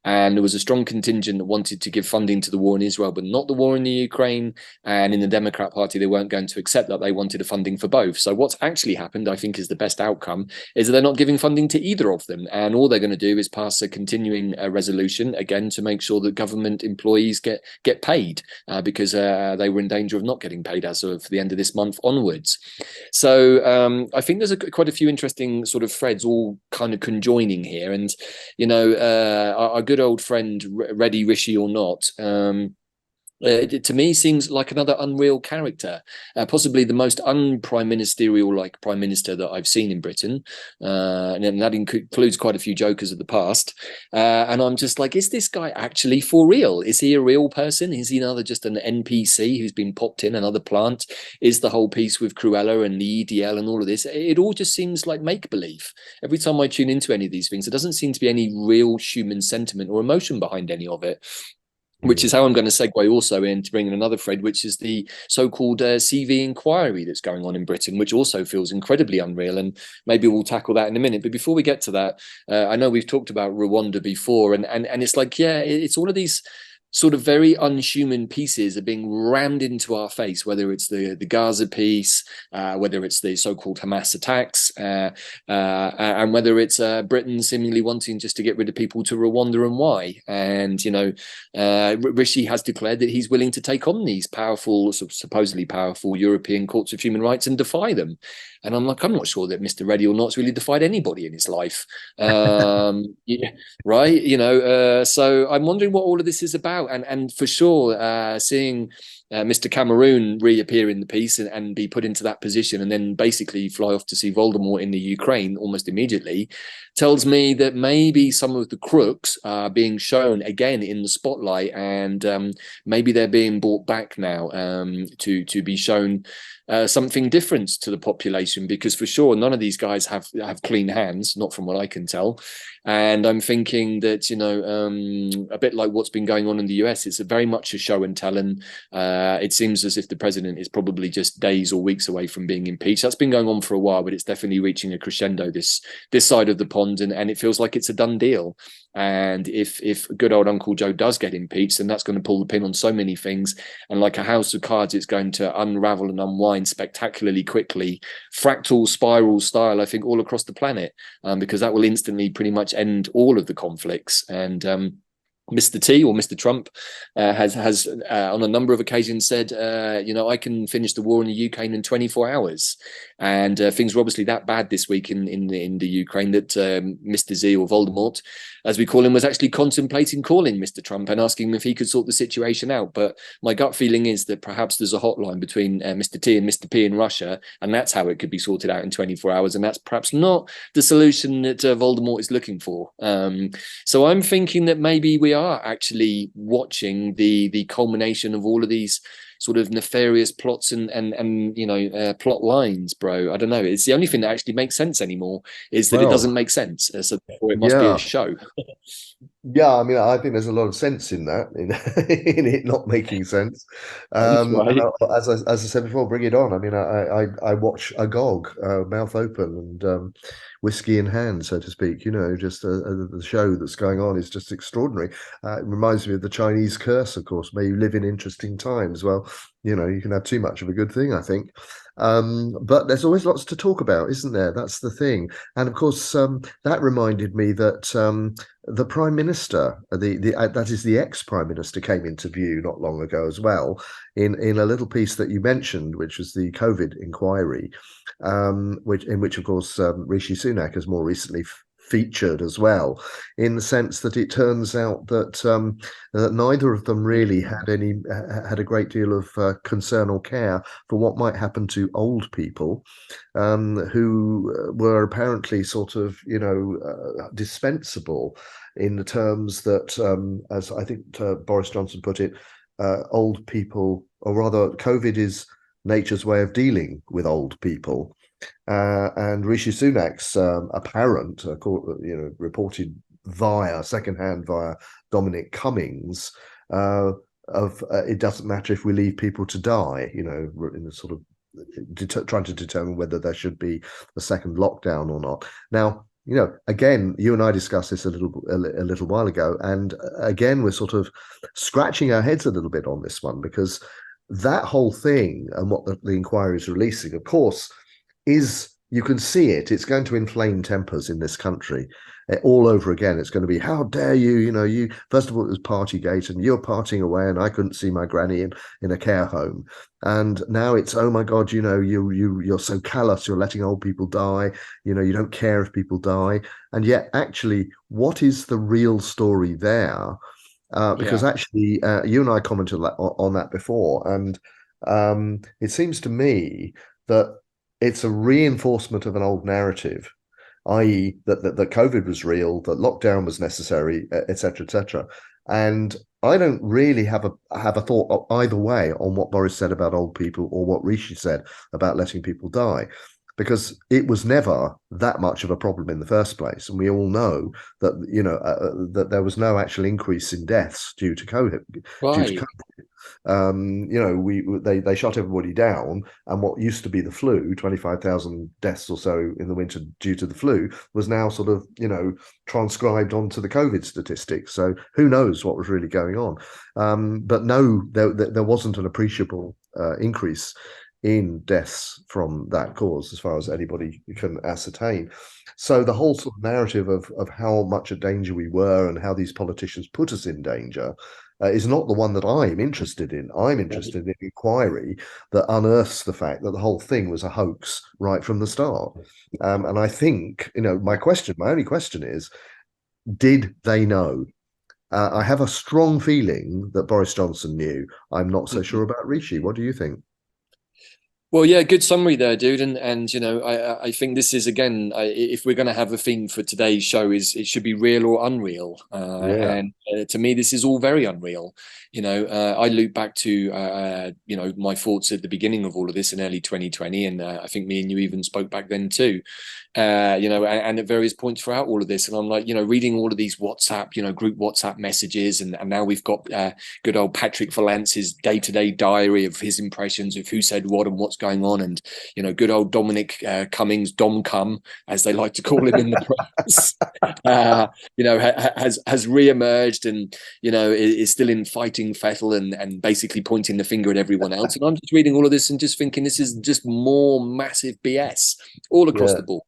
And there was a strong contingent that wanted to give funding to the war in Israel, but not the war in the Ukraine. And in the Democrat Party, they weren't going to accept that. They wanted a funding for both. So what's actually happened, I think, is the best outcome, is that they're not giving funding to either of them. And all they're going to do is pass a continuing resolution, again, to make sure that government employees get paid because they were in danger of not getting paid as of the end of this month onwards. So I think there's quite a few interesting sort of threads all kind of conjoining here. And, you know, our good old friend Ready Rishi or not, to me seems like another unreal character, possibly the most un-prime ministerial like prime minister that I've seen in Britain, and that includes quite a few jokers of the past. And I'm just like, is this guy actually for real? Is he a real person? Is he just an NPC who's been popped in another plant? Is the whole piece with Cruella and the EDL and all of this, it all just seems like make-believe. Every time I tune into any of these things, there doesn't seem to be any real human sentiment or emotion behind any of it. Which is how I'm going to segue also in to bring in another thread, which is the so-called CV inquiry that's going on in Britain, which also feels incredibly unreal. And maybe we'll tackle that in a minute. But before we get to that, I know we've talked about Rwanda before, and it's like, yeah, it's all of these sort of very unhuman pieces are being rammed into our face, whether it's the Gaza piece, whether it's the so-called Hamas attacks, and whether it's Britain seemingly wanting just to get rid of people to Rwanda and why. And, you know, Rishi has declared that he's willing to take on these powerful, supposedly powerful European courts of human rights and defy them. And I'm like, I'm not sure that Mr. Ready or Not's really defied anybody in his life. Yeah, right? You know, so I'm wondering what all of this is about. And for sure, seeing Mr. Cameroon reappear in the piece and be put into that position and then basically fly off to see Voldemort in the Ukraine almost immediately tells me that maybe some of the crooks are being shown again in the spotlight, and maybe they're being brought back now to be shown something different to the population, because for sure none of these guys have clean hands, not from what I can tell. And I'm thinking that, you know, a bit like what's been going on in the US, it's very much a show and tell, and it seems as if the president is probably just days or weeks away from being impeached. That's been going on for a while, but it's definitely reaching a crescendo this side of the pond, and it feels like it's a done deal. And if good old Uncle Joe does get impeached, then that's going to pull the pin on so many things. And like a house of cards, it's going to unravel and unwind spectacularly quickly, fractal spiral style, I think, all across the planet, because that will instantly pretty much end all of the conflicts. And Mr. T or Mr. Trump has on a number of occasions said, you know, I can finish the war in the Ukraine in 24 hours. And things were obviously that bad this week in the Ukraine that Mr. Z or Voldemort, as we call him, was actually contemplating calling Mr. Trump and asking him if he could sort the situation out. But my gut feeling is that perhaps there's a hotline between Mr. T and Mr. P in Russia, and that's how it could be sorted out in 24 hours. And that's perhaps not the solution that Voldemort is looking for. So I'm thinking that maybe we are actually watching the culmination of all of these sort of nefarious plots and you know, plot lines, bro. I don't know. It's the only thing that actually makes sense anymore, is that it doesn't make sense. So therefore it must be a show. Yeah, I mean, I think there's a lot of sense in that, in it not making sense. Right. As I said before, bring it on. I mean, I watch agog, mouth open and whiskey in hand, so to speak. You know, just the show that's going on is just extraordinary. It reminds me of the Chinese curse, of course. May you live in interesting times. Well, you know, you can have too much of a good thing, I think. But there's always lots to talk about, isn't there? That's the thing. And of course, that reminded me that the Prime Minister, that is the ex-Prime Minister, came into view not long ago as well, in a little piece that you mentioned, which was the COVID inquiry, in which of course Rishi Sunak has more recently featured as well, in the sense that it turns out that neither of them really had a great deal of concern or care for what might happen to old people, who were apparently sort of, dispensable, in the terms that, as I think Boris Johnson put it, old people, or rather, COVID is nature's way of dealing with old people. And Rishi Sunak's apparent, reported secondhand via Dominic Cummings, of it doesn't matter if we leave people to die, in the sort of trying to determine whether there should be a second lockdown or not. Now, again, you and I discussed this a little while ago, and again, we're sort of scratching our heads a little bit on this one, because that whole thing and what the inquiry is releasing, of course, is, you can see it's going to inflame tempers in this country all over again. It's going to be, how dare you, you, first of all, it was Partygate, and you're partying away, and I couldn't see my granny in a care home. And now it's, oh my God, you're so callous, you're letting old people die, you don't care if people die. And yet, actually, what is the real story there? Because actually, you and I commented on that before, and it seems to me that it's a reinforcement of an old narrative, i.e., that COVID was real, that lockdown was necessary, etc., etc. And I don't really have a thought either way on what Boris said about old people or what Rishi said about letting people die, because it was never that much of a problem in the first place, and we all know that that there was no actual increase in deaths due to COVID. Right. They shut everybody down, and what used to be the flu, 25,000 deaths or so in the winter due to the flu, was now sort of transcribed onto the COVID statistics. So who knows what was really going on? But no, there wasn't an appreciable increase in deaths from that cause, as far as anybody can ascertain. So the whole sort of narrative of how much a danger we were and how these politicians put us in danger is not the one that I'm interested in. I'm interested in an inquiry that unearths the fact that the whole thing was a hoax right from the start. And I think, my only question is, did they know? I have a strong feeling that Boris Johnson knew. I'm not so sure about Rishi. What do you think? Well, yeah, good summary there, dude. And I think this is, again, if we're going to have a theme for today's show, is it should be real or unreal. And to me, this is all very unreal. I loop back to my thoughts at the beginning of all of this in early 2020, and I think me and you even spoke back then too. And at various points throughout all of this, and I'm like, reading all of these WhatsApp, group WhatsApp messages, and now we've got good old Patrick Valance's day-to-day diary of his impressions of who said what and what's going on, and good old Dominic Cummings, Dom Cum, as they like to call him in the press, has re-emerged, and is still in fighting fettle and basically pointing the finger at everyone else. And I'm just reading all of this and just thinking, this is just more massive BS all across the board.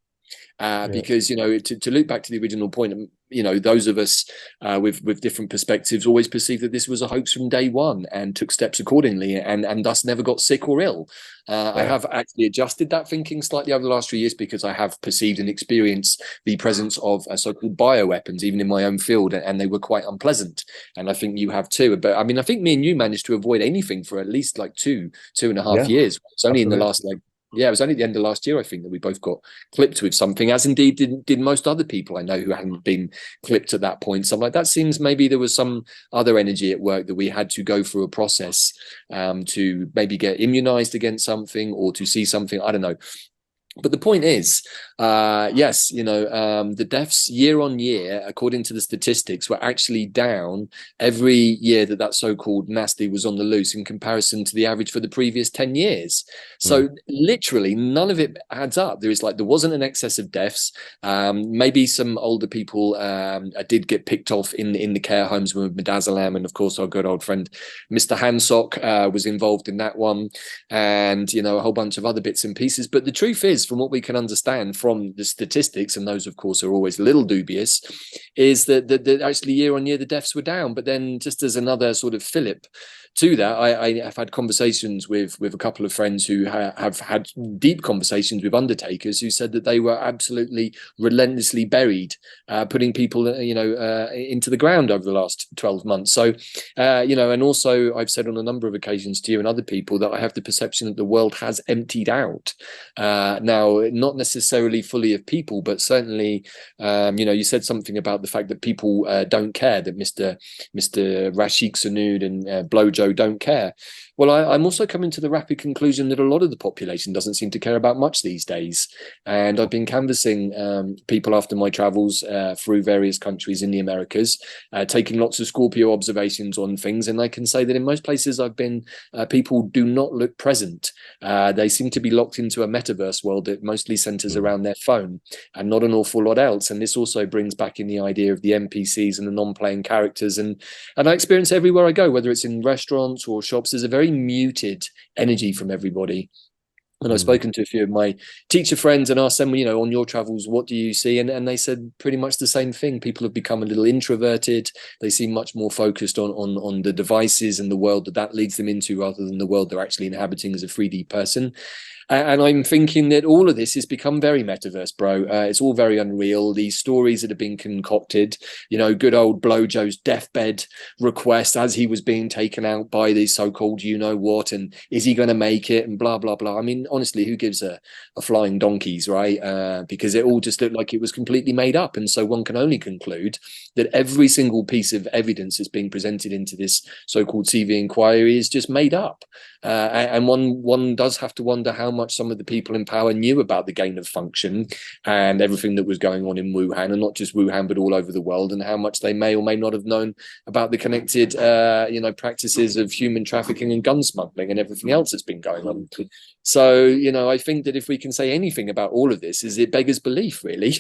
Because to loop back to the original point, those of us with different perspectives always perceived that this was a hoax from day one and took steps accordingly, and thus never got sick or ill. I have actually adjusted that thinking slightly over the last 3 years, because I have perceived and experienced the presence of so-called bioweapons even in my own field, and they were quite unpleasant, and I think you have too. But I mean, I think me and you managed to avoid anything for at least like two and a half years. It's only in the last it was only at the end of last year, I think, that we both got clipped with something, as indeed did most other people I know who hadn't been clipped at that point. So I'm like, that seems maybe there was some other energy at work that we had to go through a process to maybe get immunized against something, or to see something. I don't know. But the point is, the deaths year on year, according to the statistics, were actually down every year that so-called nasty was on the loose, in comparison to the average for the previous 10 years. So literally none of it adds up. There wasn't an excess of deaths. Maybe some older people did get picked off in the care homes with midazolam, and of course our good old friend Mr. Hansock was involved in that one, and a whole bunch of other bits and pieces. But the truth is, is, from what we can understand from the statistics, and those, of course, are always a little dubious, is that actually year on year the deaths were down. But then, just as another sort of fillip to that, I have had conversations with a couple of friends who have had deep conversations with undertakers who said that they were absolutely relentlessly buried, putting people into the ground over the last 12 months. So and also I've said on a number of occasions to you and other people that I have the perception that the world has emptied out now, not necessarily fully of people, but certainly you said something about the fact that people don't care, that Mr. Rashik Sanud and Blojo don't care. Well, I'm also coming to the rapid conclusion that a lot of the population doesn't seem to care about much these days. And I've been canvassing people after my travels through various countries in the Americas, taking lots of Scorpio observations on things. And I can say that in most places I've been, people do not look present. They seem to be locked into a metaverse world that mostly centers around their phone and not an awful lot else. And this also brings back in the idea of the NPCs and the non-playing characters. And I experience everywhere I go, whether it's in restaurants or shops, there's a very muted energy from everybody. And I've spoken to a few of my teacher friends and asked them, on your travels, what do you see? And they said pretty much the same thing. People have become a little introverted. They seem much more focused on the devices and the world that leads them into, rather than the world they're actually inhabiting as a 3D person. And I'm thinking that all of this has become very metaverse, bro. It's all very unreal. These stories that have been concocted, good old Blojo's deathbed request as he was being taken out by the so-called you-know-what, and is he going to make it, and blah, blah, blah. I mean, honestly, who gives a flying donkeys, right? Because it all just looked like it was completely made up. And so one can only conclude that every single piece of evidence that's being presented into this so-called CV inquiry is just made up. And one does have to wonder how much some of the people in power knew about the gain of function and everything that was going on in Wuhan, and not just Wuhan, but all over the world, and how much they may or may not have known about the connected, practices of human trafficking and gun smuggling and everything else that's been going on. So, I think that if we can say anything about all of this, is it beggars belief, really.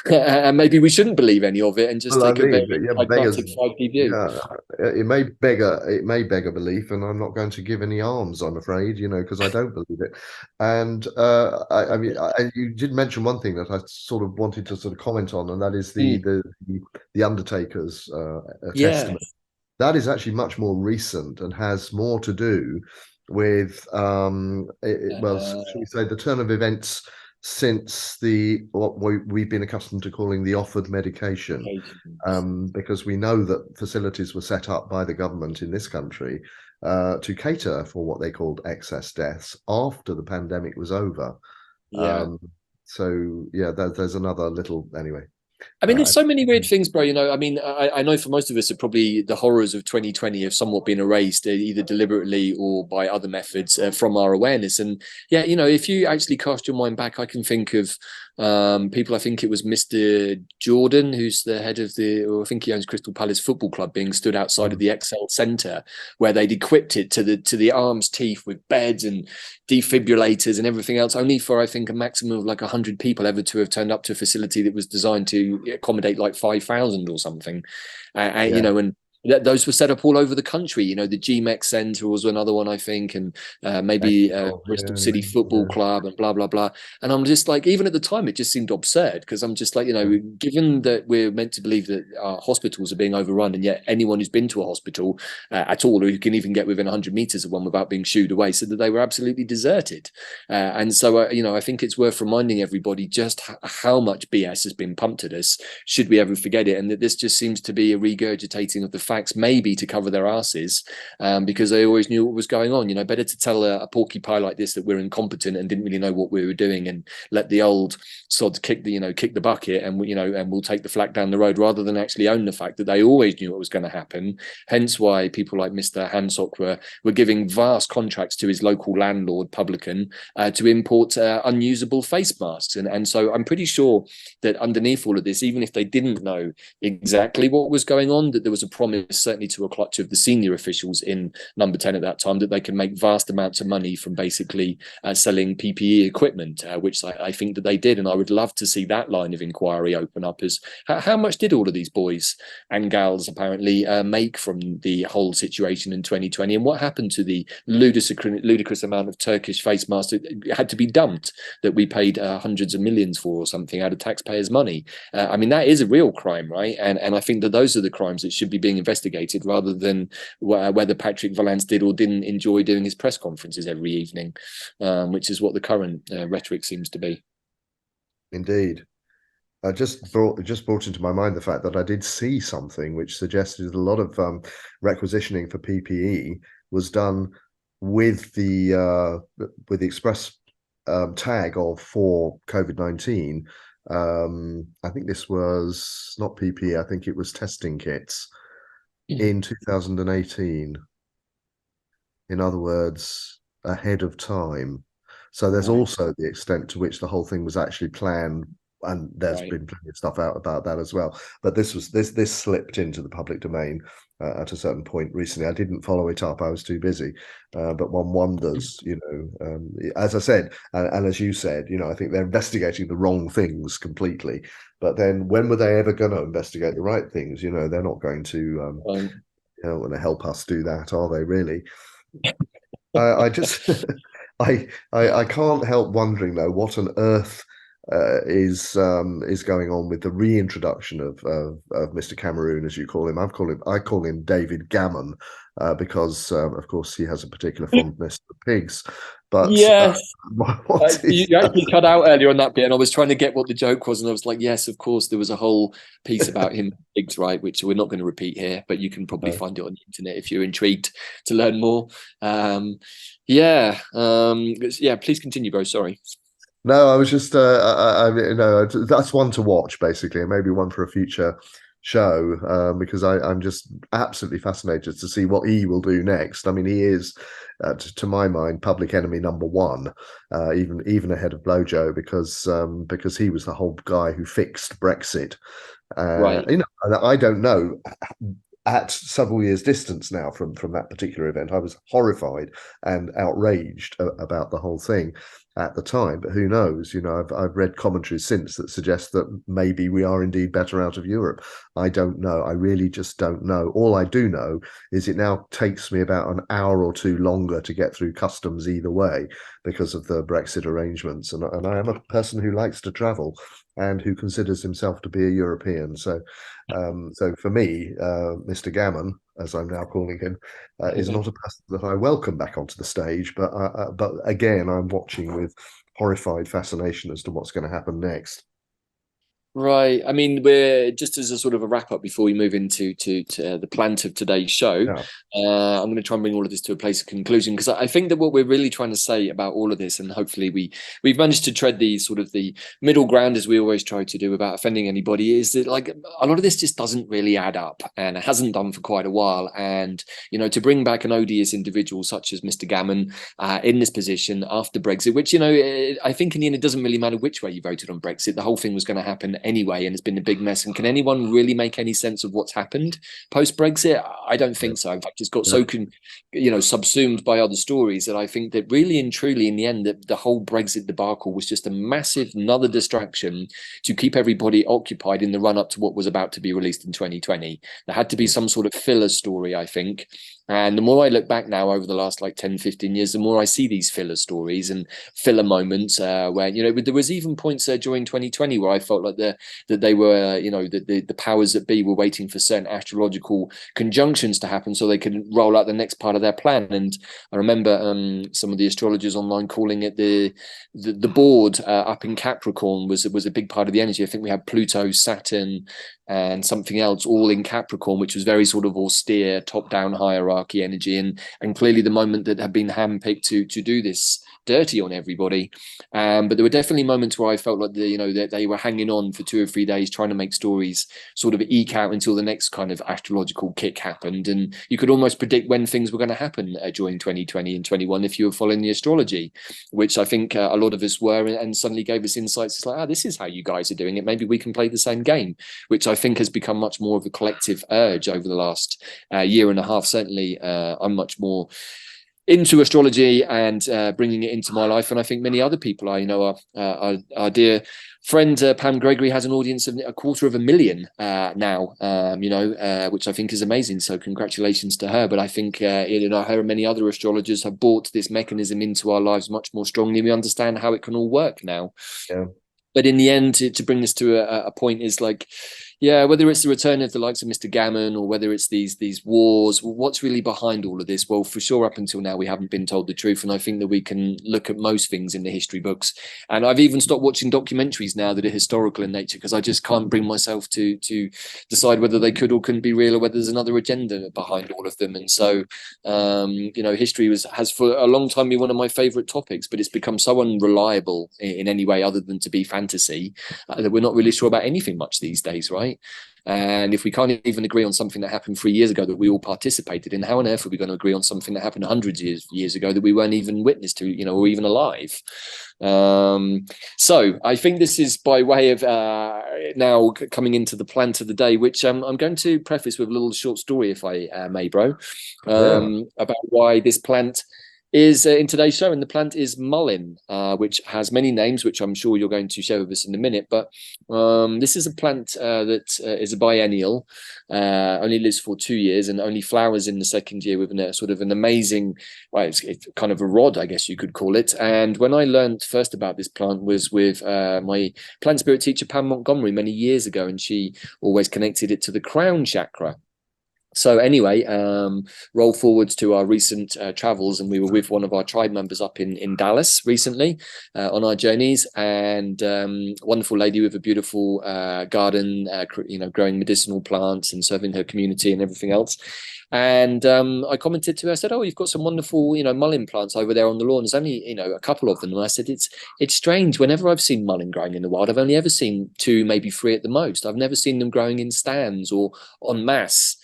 And maybe we shouldn't believe any of it and just take a very pragmatic 5D view. Yeah, it may beg a belief, and I'm not going to give any arms, I'm afraid, because I don't believe it. And you did mention one thing that I sort of wanted to sort of comment on, and that is the Undertaker's testament. That is actually much more recent and has more to do with shall we say, the turn of events since what we've been accustomed to calling the offered medication, because we know that facilities were set up by the government in this country to cater for what they called excess deaths after the pandemic was over. There's another little, anyway. I mean, there's so many weird things, bro. I know for most of us, probably the horrors of 2020 have somewhat been erased, either deliberately or by other methods, from our awareness. And if you actually cast your mind back, I can think of people. I think it was Mr. Jordan, who's the head of I think he owns Crystal Palace Football Club, being stood outside of the Excel Centre, where they'd equipped it to the arm's teeth with beds and defibrillators and everything else, only for, I think, a maximum of like 100 people ever to have turned up to a facility that was designed to accommodate like 5,000 or something. And those were set up all over the country. The GMEX Centre was another one, I think, and maybe Bristol City Football Club and blah, blah, blah. And I'm just like, even at the time, it just seemed absurd, because I'm just like, given that we're meant to believe that our hospitals are being overrun, and yet anyone who's been to a hospital at all, or who can even get within 100 meters of one without being shooed away, said that they were absolutely deserted. And so, I think it's worth reminding everybody just how much BS has been pumped at us, should we ever forget it, and that this just seems to be a regurgitating of the facts, maybe to cover their asses, because they always knew what was going on. Better to tell a porky pie like this that we're incompetent and didn't really know what we were doing, and let the old sod kick the bucket, and we'll take the flak down the road, rather than actually own the fact that they always knew what was going to happen. Hence why people like Mr. Hancock were giving vast contracts to his local landlord, publican, to import unusable face masks. And so I'm pretty sure that underneath all of this, even if they didn't know exactly what was going on, that there was a promise almost certainly to a clutch of the senior officials in Number 10 at that time, that they can make vast amounts of money from basically selling PPE equipment, which I think that they did. And I would love to see that line of inquiry open up as how much did all of these boys and gals apparently make from the whole situation in 2020, and what happened to the ludicrous amount of Turkish face masks that had to be dumped, that we paid hundreds of millions for or something out of taxpayers' money. I mean, that is a real crime, right? And I think that those are the crimes that should be being investigated, rather than whether Patrick Vallance did or didn't enjoy doing his press conferences every evening, which is what the current rhetoric seems to be. Indeed. I just brought into my mind the fact that I did see something which suggested a lot of requisitioning for PPE was done with the express tag of for COVID-19. I think this was not PPE. I think it was testing kits in 2018. In other words, ahead of time. So there's also the extent to which the whole thing was actually planned, and there's been plenty of stuff out about that as well. But this slipped into the public domain at a certain point recently. I didn't follow it up; I was too busy. But one wonders, as I said, and as you said, I think they're investigating the wrong things completely. But then, when were they ever going to investigate the right things? They're not going to, going to help us do that, are they? Really? I just, I can't help wondering though, what on earth is going on with the reintroduction of Mr. Cameroon, as you call him. I call him David Gammon because of course he has a particular fondness for pigs. But yes, you actually cut out earlier on that bit, and I was trying to get what the joke was, and I was like, yes, of course, there was a whole piece about him pigs, right, which we're not going to repeat here, but you can probably find it on the internet if you're intrigued to learn more. Yeah, please continue, bro. Sorry. No, I was just that's one to watch basically, and maybe one for a future show, because I'm just absolutely fascinated to see what he will do next. I mean, he is, to my mind, public enemy number one, even ahead of Blojo, because he was the whole guy who fixed Brexit. Right. And I don't know. At several years' distance now from that particular event, I was horrified and outraged about the whole thing at the time. But who knows? I've read commentaries since that suggest that maybe we are indeed better out of Europe. I don't know. I really just don't know. All I do know is it now takes me about an hour or two longer to get through customs either way because of the Brexit arrangements. And I am a person who likes to travel and who considers himself to be a European. So for me, Mr. Gammon, as I'm now calling him, is not a person that I welcome back onto the stage. But again, I'm watching with horrified fascination as to what's going to happen next. Right. I mean, we're just as a sort of a wrap up before we move into the plant of today's show. Yeah. I'm going to try and bring all of this to a place of conclusion, because I think that what we're really trying to say about all of this, and hopefully we've managed to tread the sort of the middle ground, as we always try to do, without offending anybody, is that like a lot of this just doesn't really add up, and it hasn't done for quite a while. And to bring back an odious individual such as Mr. Gammon in this position after Brexit, which I think in the end it doesn't really matter which way you voted on Brexit, the whole thing was going to happen anyway, and it's been a big mess. And can anyone really make any sense of what's happened post Brexit? I don't think so. In fact, it's got so subsumed by other stories that I think that really and truly in the end that the whole Brexit debacle was just a massive another distraction to keep everybody occupied in the run up to what was about to be released in 2020. There had to be some sort of filler story, I think. And the more I look back now over the last 10, 15 years, the more I see these filler stories and filler moments where, there was even points during 2020 where I felt like that they were, the powers that be were waiting for certain astrological conjunctions to happen so they could roll out the next part of their plan. And I remember some of the astrologers online calling it the board up in Capricorn was a big part of the energy. I think we had Pluto, Saturn, and something else all in Capricorn, which was very sort of austere, top-down hierarchy. patriarchy energy, and clearly the moment that had been handpicked to do this dirty on everybody. But there were definitely moments where I felt like that they were hanging on for 2 or 3 days trying to make stories sort of eke out until the next kind of astrological kick happened, and you could almost predict when things were going to happen during 2020 and 21 if you were following the astrology, which I think a lot of us were, and suddenly gave us insights. It's like, this is how you guys are doing it. Maybe we can play the same game, which I think has become much more of a collective urge over the last year and a half. Certainly, I'm much more into astrology and bringing it into my life, and I think many other people are. Our dear friend Pam Gregory has an audience of 250,000 now, which I think is amazing, so congratulations to her. But I think her and many other astrologers have brought this mechanism into our lives much more strongly. We understand how it can all work now. Yeah. But in the end, to bring this to a point is like, yeah, whether it's the return of the likes of Mr. Gammon, or whether it's these wars, what's really behind all of this? Well, for sure, up until now, we haven't been told the truth. And I think that we can look at most things in the history books. And I've even stopped watching documentaries now that are historical in nature, because I just can't bring myself to decide whether they could or couldn't be real, or whether there's another agenda behind all of them. And so, history has for a long time been one of my favorite topics, but it's become so unreliable in any way other than to be fantasy that we're not really sure about anything much these days, right? And if we can't even agree on something that happened 3 years ago that we all participated in, how on earth are we going to agree on something that happened hundreds of years ago that we weren't even witness to, or even alive? So I think this is by way of now coming into the plant of the day, which I'm going to preface with a little short story, if I may, bro, about why this plant is in today's show. And the plant is mullein, which has many names, which I'm sure you're going to share with us in a minute. But this is a plant that is a biennial, only lives for 2 years, and only flowers in the second year with sort of an amazing, it's kind of a rod, I guess you could call it. And when I learned first about this plant was with my plant spirit teacher, Pam Montgomery, many years ago, and she always connected it to the crown chakra. So anyway, roll forwards to our recent travels, and we were with one of our tribe members up in Dallas recently on our journeys, and wonderful lady with a beautiful garden, growing medicinal plants and serving her community and everything else. And I commented to her, I said, "Oh, you've got some wonderful, mullein plants over there on the lawn. There's only, a couple of them." And I said, it's strange. Whenever I've seen mullein growing in the wild, I've only ever seen 2, maybe 3 at the most. I've never seen them growing in stands or en masse.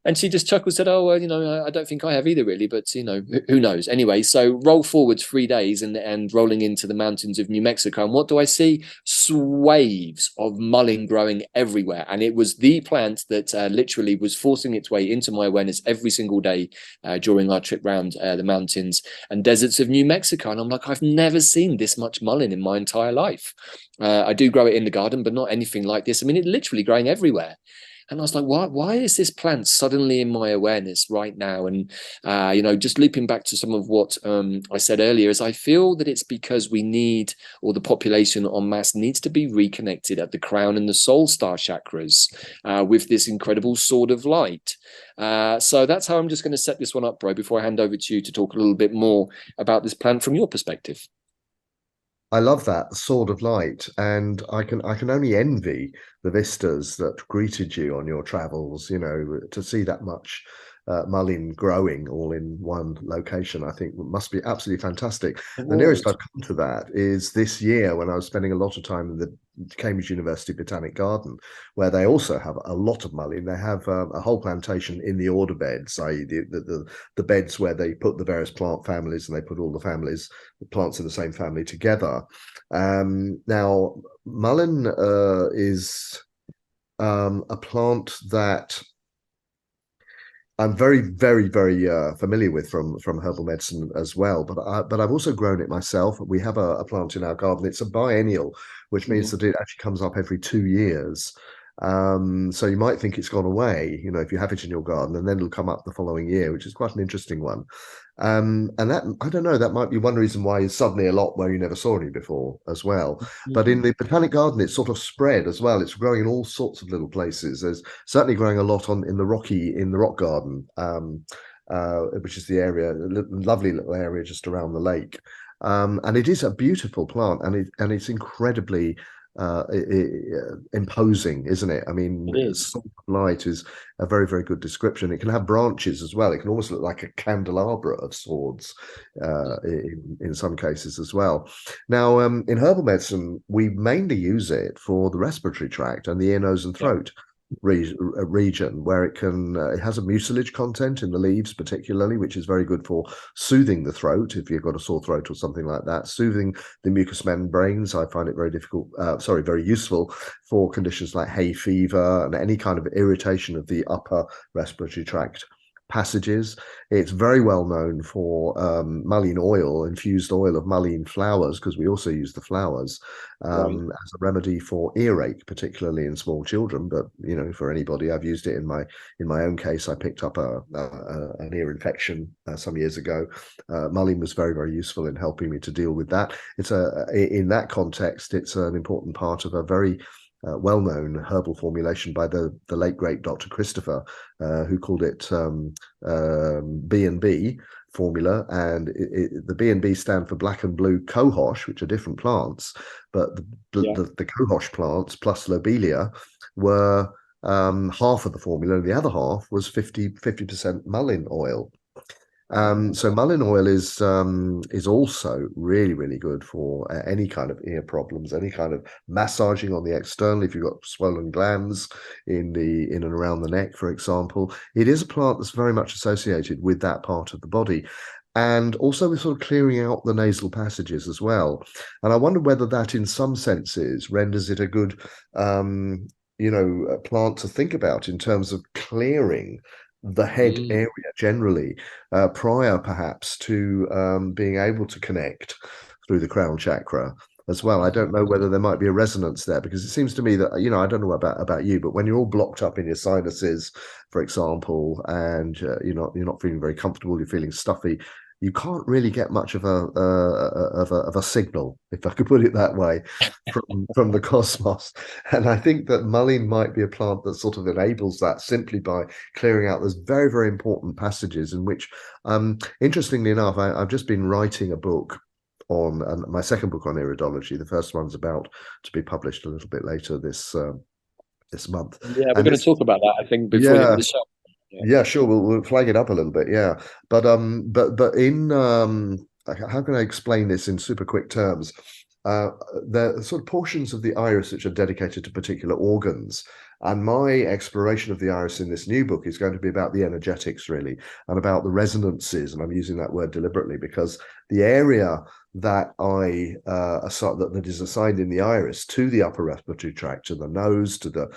And she just chuckled, said, "Oh, well, I don't think I have either, really, but, who knows?" Anyway, so roll forward 3 days and rolling into the mountains of New Mexico. And what do I see? Swaves of mullein growing everywhere. And it was the plant that literally was forcing its way into my awareness every single day during our trip around the mountains and deserts of New Mexico. And I'm like, I've never seen this much mullein in my entire life. I do grow it in the garden, but not anything like this. I mean, it's literally growing everywhere. And I was like, why is this plant suddenly in my awareness right now? And, just looping back to some of what I said earlier, is I feel that it's because we need, or the population en masse needs to be reconnected at the crown and the soul star chakras with this incredible sword of light. So that's how I'm just going to set this one up, bro, before I hand over to you to talk a little bit more about this plant from your perspective. I love that, the sword of light, and I can only envy the vistas that greeted you on your travels. To see that much mullein growing all in one location, I think must be absolutely fantastic. The nearest I've come to that is this year, when I was spending a lot of time in the Cambridge University Botanic Garden, where they also have a lot of mullein. They have a whole plantation in the order beds, i.e. the beds where they put the various plant families, and they put all the plants in the same family together. Now, mullein is a plant that I'm very, very, very familiar with from herbal medicine as well. But I've also grown it myself. We have a plant in our garden. It's a biennial, which means that it actually comes up every 2 years. So you might think it's gone away, if you have it in your garden, and then it'll come up the following year, which is quite an interesting one. And that, I don't know, that might be one reason why there's suddenly a lot where you never saw any before as well. But in the Botanic Garden, it's sort of spread as well. It's growing in all sorts of little places. There's certainly growing a lot in the rock garden, which is the area, lovely little area just around the lake. And it is a beautiful plant, and it's incredibly imposing, isn't it? I mean, It is. soft light is a very, very good description. It can have branches as well. It can almost look like a candelabra of swords in some cases as well. Now, in herbal medicine, we mainly use it for the respiratory tract and the ear, nose, and throat region, where it has a mucilage content in the leaves particularly, which is very good for soothing the throat if you've got a sore throat or something like that, soothing the mucous membranes. I find it very useful for conditions like hay fever and any kind of irritation of the upper respiratory tract passages. It's very well known for mullein oil, infused oil of mullein flowers, because we also use the flowers as a remedy for earache, particularly in small children. But for anybody, I've used it in my own case. I picked up an ear infection some years ago. Mullein was very, very useful in helping me to deal with that. In that context, it's an important part of a very well-known herbal formulation by the late great Dr. Christopher, who called it B&B formula, and the B&B stand for black and blue cohosh, which are different plants, but the cohosh plants plus lobelia were half of the formula, and the other half was 50% mullein oil. So mullein oil is also really, really good for any kind of ear problems, any kind of massaging on the external. If you've got swollen glands in and around the neck, for example, it is a plant that's very much associated with that part of the body, and also with sort of clearing out the nasal passages as well. And I wonder whether that, in some senses, renders it a good a plant to think about in terms of clearing the head area generally, prior perhaps to being able to connect through the crown chakra as well. I don't know whether there might be a resonance there, because it seems to me that, I don't know about you, but when you're all blocked up in your sinuses, for example, and you're not feeling very comfortable, you're feeling stuffy, you can't really get much of a signal, if I could put it that way, from the cosmos. And I think that mullein might be a plant that sort of enables that, simply by clearing out those very, very important passages in which, interestingly enough, I've just been writing a book on my second book on iridology. The first one's about to be published a little bit later this month. Yeah, we're going to talk about that, I think, before the end of the show. Yeah, sure. We'll flag it up a little bit. Yeah, but in how can I explain this in super quick terms? There are sort of portions of the iris which are dedicated to particular organs, and my exploration of the iris in this new book is going to be about the energetics, really, and about the resonances. And I'm using that word deliberately because the area that that is assigned in the iris to the upper respiratory tract, to the nose, to the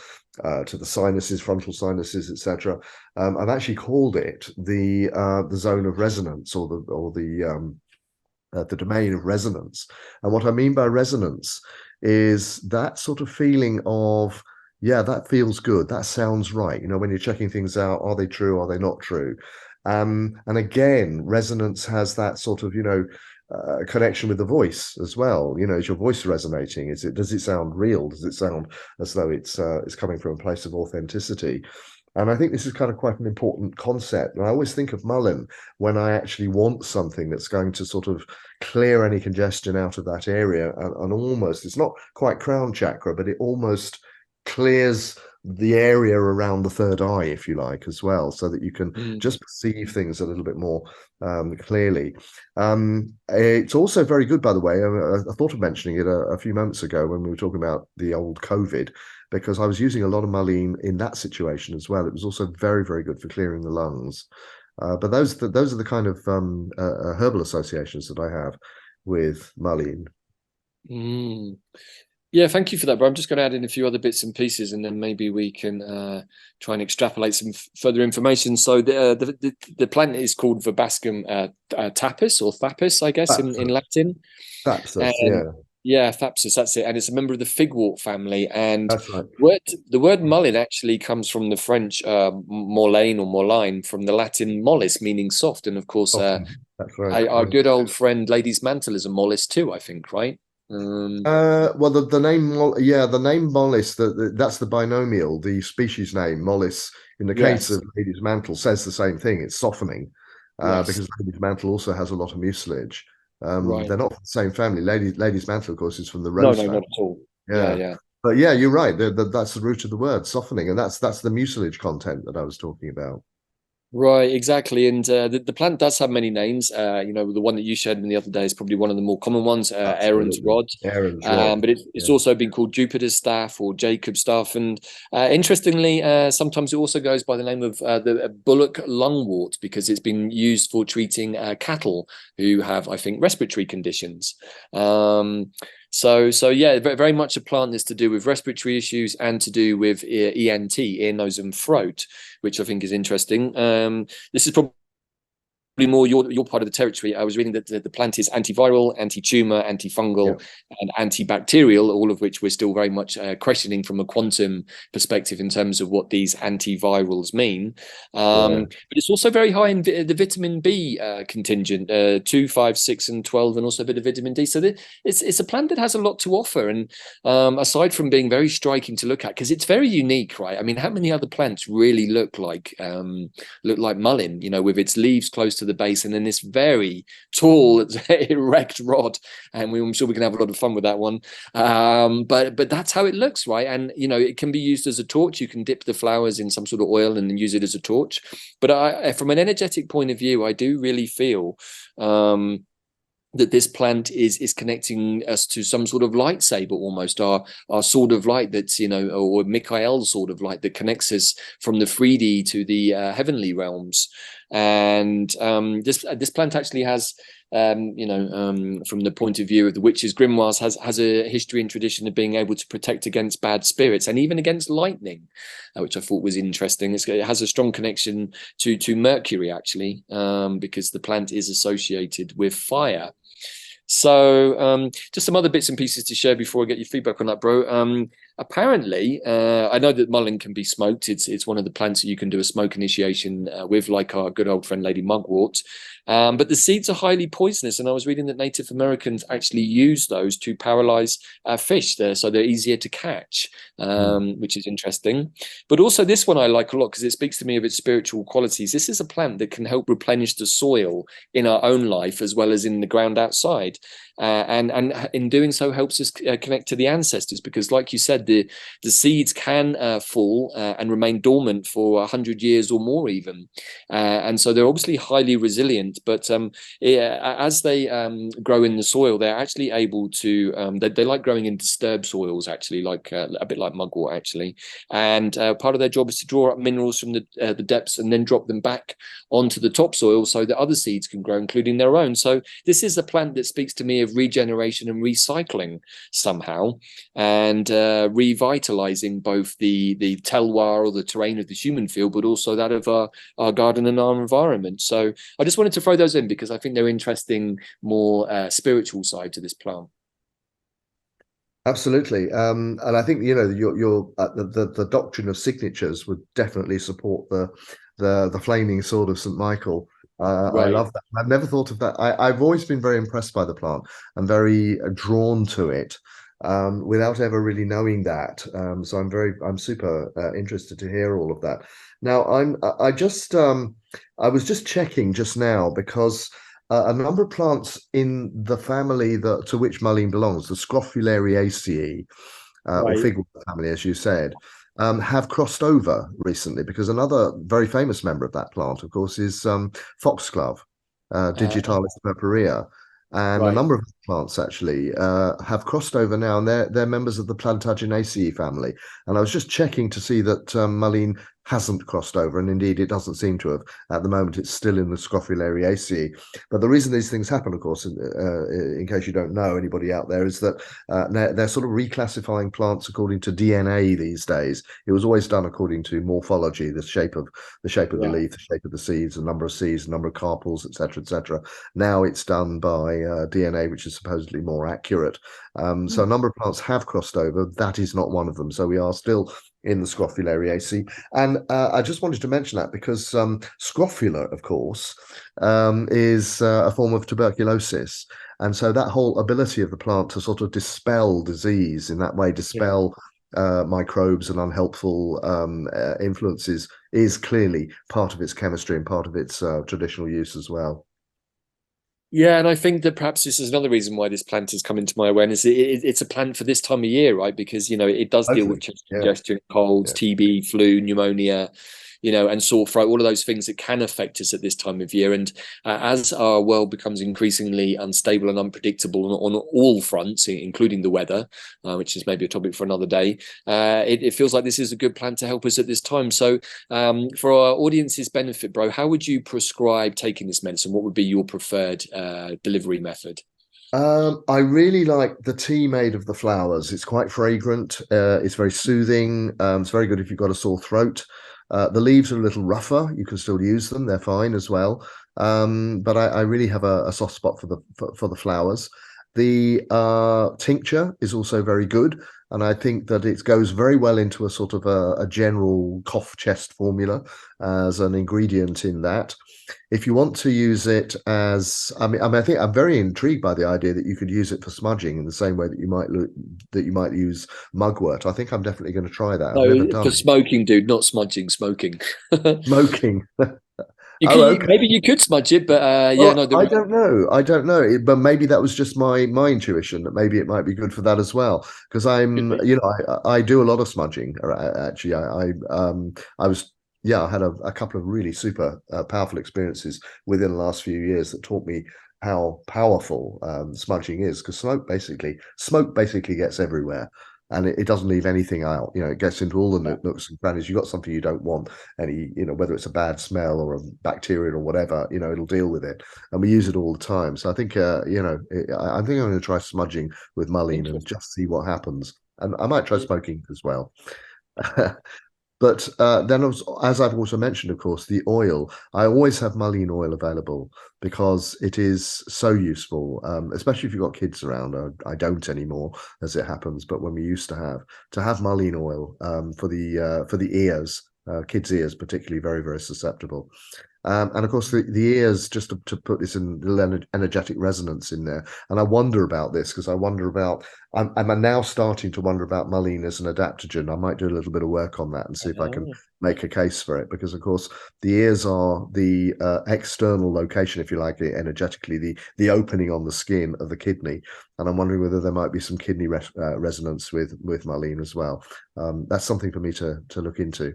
sinuses, frontal sinuses, etc. I've actually called it the zone of resonance, or the domain of resonance. And what I mean by resonance is that sort of feeling of, yeah, that feels good, that sounds right. When you're checking things out, are they true, are they not true? And again, resonance has that sort of connection with the voice as well. Is your voice resonating? Does it sound real? Does it sound as though it's coming from a place of authenticity? And I think this is kind of quite an important concept. And I always think of mullein when I actually want something that's going to sort of clear any congestion out of that area, and almost, it's not quite crown chakra, but it almost clears the area around the third eye, if you like, as well, so that you can just perceive things a little bit more clearly. It's also very good, by the way. I thought of mentioning it a few moments ago when we were talking about the old COVID, because I was using a lot of mullein in that situation as well. It was also very, very good for clearing the lungs. But those are the kind of herbal associations that I have with mullein. Yeah, thank you for that, bro. I'm just going to add in a few other bits and pieces, and then maybe we can try and extrapolate some further information. So the plant is called Verbascum tapis, or thapis, I guess, in Latin. Thapsus, yeah, thapsus, that's it. And it's a member of the figwort family. And that's right. The word mullein actually comes from the French Mullein or Mullein, from the Latin mollis, meaning soft. And of course, that's right. our good old friend Lady's Mantle is a mollis too, I think, right? Well, the name mollis, that's the binomial, the species name mollis. In the case of Lady's Mantle, says the same thing. It's softening, because Lady's Mantle also has a lot of mucilage. They're not from the same family. Lady's Mantle, of course, is from the rose family. No, not at all. Yeah, Yeah. yeah. But yeah, you're right. That's the root of the word, softening, and that's the mucilage content that I was talking about. Right, exactly. And the plant does have many names. The one that you showed me the other day is probably one of the more common ones, Aaron's Absolutely. rod. Aaron's rod. But it's Yeah. also been called Jupiter's staff or Jacob's staff. And interestingly, sometimes it also goes by the name of the bullock lungwort because it's been used for treating cattle who have, I think, respiratory conditions. So yeah, very much a plant that's to do with respiratory issues and to do with ENT, ear, nose, and throat, which I think is interesting. This is probably more your part of the territory. I was reading that the plant is antiviral, anti-tumor, Yeah. antifungal, and antibacterial, all of which we're still very much questioning from a quantum perspective in terms of what these antivirals mean. Yeah. But it's also very high in the vitamin B contingent, 2, 5, 6, and 12, and also a bit of vitamin D. So it's a plant that has a lot to offer. And aside from being very striking to look at, because it's very unique, right? I mean, how many other plants really look like mullein, with its leaves close to the base and then this very tall erect rod, and I'm sure we can have a lot of fun with that one. But that's how it looks, right? And it can be used as a torch. You can dip the flowers in some sort of oil and then use it as a torch. But from an energetic point of view, I do really feel that this plant is connecting us to some sort of lightsaber, almost our sword of light, that's or Michael's sword of light that connects us from the 3D to the heavenly realms. And this plant actually has from the point of view of the witches' grimoires, has a history and tradition of being able to protect against bad spirits and even against lightning, which I thought was interesting. It has a strong connection to Mercury, actually, because the plant is associated with fire. So just some other bits and pieces to share before I get your feedback on that, bro. Apparently, I know that mullein can be smoked. It's one of the plants that you can do a smoke initiation with, like our good old friend Lady Mugwort. But the seeds are highly poisonous, and I was reading that Native Americans actually use those to paralyze fish there, so they're easier to catch, which is interesting. But also this one I like a lot because it speaks to me of its spiritual qualities. This is a plant that can help replenish the soil in our own life as well as in the ground outside. And in doing so helps us connect to the ancestors, because like you said, the seeds can fall and remain dormant for 100 years or more even, and so they're obviously highly resilient, but as they grow in the soil, they're actually able to they like growing in disturbed soils, actually, like a bit like mugwort, actually. And part of their job is to draw up minerals from the depths and then drop them back onto the topsoil so that other seeds can grow, including their own. So this is a plant that speaks to me of regeneration and recycling somehow, and revitalizing both the terroir or the terrain of the human field, but also that of our garden and our environment. So I just wanted to throw those in because I think they're interesting, more spiritual side to this plant. Absolutely, and I think your the doctrine of signatures would definitely support the flaming sword of St. Michael. I Right. love that. I've never thought of that. I've always been very impressed by the plant and very drawn to it, without ever really knowing that. So I'm super interested to hear all of that. Now I was just checking just now because a number of plants in the family to which mullein belongs, the Scrophulariaceae, or Right. figwort family, as you said, have crossed over recently, because another very famous member of that plant, of course, is foxglove, Digitalis purpurea. And a Right. number of plants actually have crossed over now, and they're members of the Plantaginaceae family. And I was just checking to see that mullein hasn't crossed over, and indeed it doesn't seem to have. At the moment, it's still in the Scrophulariaceae. But the reason these things happen, of course, in case you don't know, anybody out there, is that they're sort of reclassifying plants according to DNA these days. It was always done according to morphology, the shape of the Yeah. leaf, the shape of the seeds, the number of seeds, the number of carpels, etc., etc. Now it's done by DNA, which is supposedly more accurate. So a number of plants have crossed over. That is not one of them. So we are still in the Scrophulariaceae. And I just wanted to mention that because scrofula, of course, is a form of tuberculosis. And so that whole ability of the plant to sort of dispel disease in that way, Yeah. dispel microbes and unhelpful influences, is clearly part of its chemistry and part of its traditional use as well. Yeah, and I think that perhaps this is another reason why this plant has come into my awareness. It's a plant for this time of year, right? Because it does deal with Totally. chest Yeah. congestion, colds, Yeah. TB, flu, pneumonia, and sore throat. All of those things that can affect us at this time of year. And as our world becomes increasingly unstable and unpredictable on all fronts, including the weather, which is maybe a topic for another day, it feels like this is a good plant to help us at this time. So, for our audience's benefit, bro, how would you prescribe taking this medicine? What would be your preferred delivery method? I really like the tea made of the flowers. It's quite fragrant. It's very soothing. It's very good if you've got a sore throat. The leaves are a little rougher. You can still use them. They're fine as well. But I really have a soft spot for the flowers. The tincture is also very good, and I think that it goes very well into a sort of a general cough chest formula as an ingredient in that. If you want to use it as, I think I'm very intrigued by the idea that you could use it for smudging in the same way that you might use mugwort. I think I'm definitely going to try that. I've No, never for done it. smoking, dude, not smudging, smoking. Smoking. You Oh, could okay. maybe you could smudge it, but yeah, no, Well, I don't know. I don't know. But maybe that was just my intuition that maybe it might be good for that as well. Because could be. I do a lot of smudging. Actually, I was, yeah, I had a couple of really super powerful experiences within the last few years that taught me how powerful smudging is. Because smoke basically gets everywhere. And it doesn't leave anything out. It gets into all the nooks and crannies. You've got something you don't want, any, whether it's a bad smell or a bacteria or whatever, it'll deal with it. And we use it all the time. So I think, I think I'm going to try smudging with mullein and Interesting. just see what happens. And I might try smoking as well. But then, as I've also mentioned, of course, the oil. I always have mullein oil available because it is so useful, especially if you've got kids around. I don't anymore, as it happens, but when we used to have mullein oil for the ears, kids' ears particularly, very, very susceptible. And of course, the ears, just to put this in little energetic resonance in there. And I wonder about this because I'm now starting to wonder about mullein as an adaptogen. I might do a little bit of work on that and see if I can Oh, make a case for it. Because of course, the ears are the external location, if you like, energetically, the opening on the skin of the kidney. And I'm wondering whether there might be some kidney resonance with mullein as well. That's something for me to look into.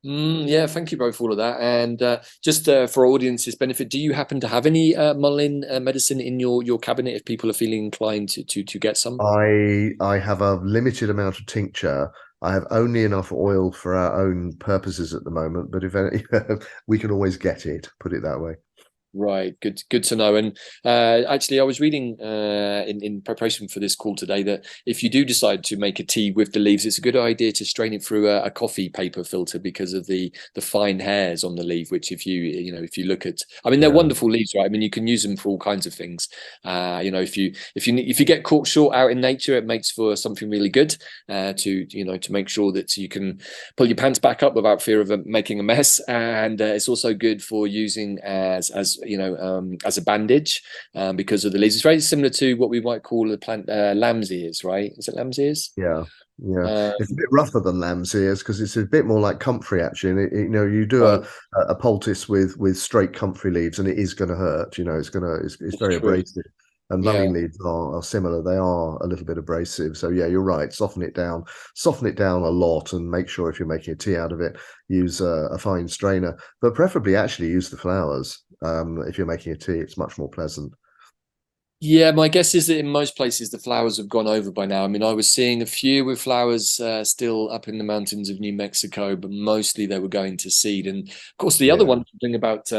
yeah, thank you both for all of that. And just for our audience's benefit, do you happen to have any Mullein medicine in your cabinet if people are feeling inclined to get some? I have a limited amount of tincture. I have only enough oil for our own purposes at the moment, but if any, we can always get it, put it that way. Right, good to know. And actually, I was reading in preparation for this call today that if you do decide to make a tea with the leaves, it's a good idea to strain it through a coffee paper filter because of the fine hairs on the leaf. Which, if you look at, I mean, they're Yeah. wonderful leaves, right? I mean, you can use them for all kinds of things. If you get caught short out in nature, it makes for something really good. To make sure that you can pull your pants back up without fear of making a mess, and it's also good for using as a bandage because of the leaves. It's very similar to what we might call the plant lamb's ears, right? Is it lamb's ears? Yeah, yeah. Uh, It's a bit rougher than lamb's ears because it's a bit more like comfrey actually. And you do right. a poultice with straight comfrey leaves, and it is going to hurt. It's That's very true. abrasive. And Yeah. mullein leaves are similar. They are a little bit abrasive. So yeah, you're right. Soften it down a lot, and make sure if you're making a tea out of it, use a fine strainer. But preferably, actually, use the flowers. If you're making a tea, it's much more pleasant. Yeah, my guess is that in most places the flowers have gone over by now. I mean, I was seeing a few with flowers still up in the mountains of New Mexico, but mostly they were going to seed. And of course, the other Yeah, one thing about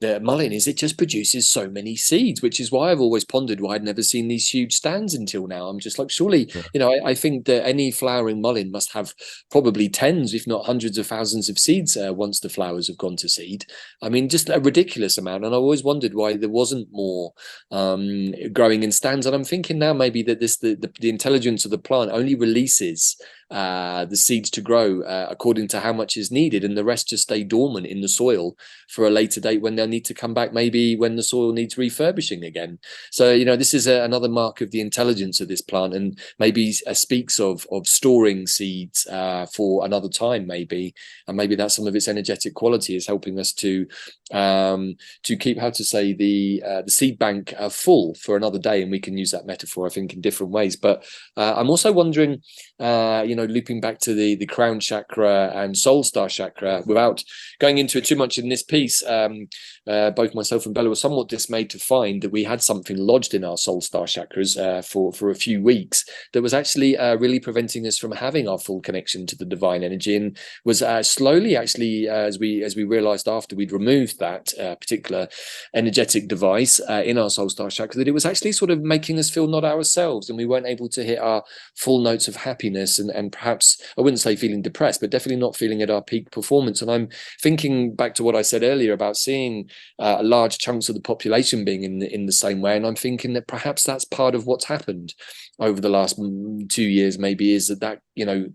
the mullein is it just produces so many seeds, which is why I've always pondered why I'd never seen these huge stands until now. I'm just like, surely, yeah, I think that any flowering mullein must have probably tens, if not hundreds of thousands of seeds once the flowers have gone to seed. I mean, just a ridiculous amount. And I always wondered why there wasn't more growing in stands. And I'm thinking now maybe that the intelligence of the plant only releases the seeds to grow according to how much is needed, and the rest just stay dormant in the soil for a later date when they'll need to come back, maybe when the soil needs refurbishing again. So this is another mark of the intelligence of this plant, and maybe speaks of storing seeds for another time, maybe, and maybe that's some of its energetic quality is helping us to to keep, how to say, the seed bank full for another day, and we can use that metaphor, I think, in different ways. But I'm also wondering, looping back to the crown chakra and soul star chakra, without going into it too much in this piece, both myself and Bella were somewhat dismayed to find that we had something lodged in our soul star chakras for a few weeks that was actually really preventing us from having our full connection to the divine energy, and was slowly, actually, as we realized after we'd removed that particular energetic device in our soul star chakra, that it was actually sort of making us feel not ourselves, and we weren't able to hit our full notes of happiness, and perhaps, I wouldn't say feeling depressed, but definitely not feeling at our peak performance. And I'm thinking back to what I said earlier about seeing large chunks of the population being in the same way, and I'm thinking that perhaps that's part of what's happened over the last 2 years, maybe, is that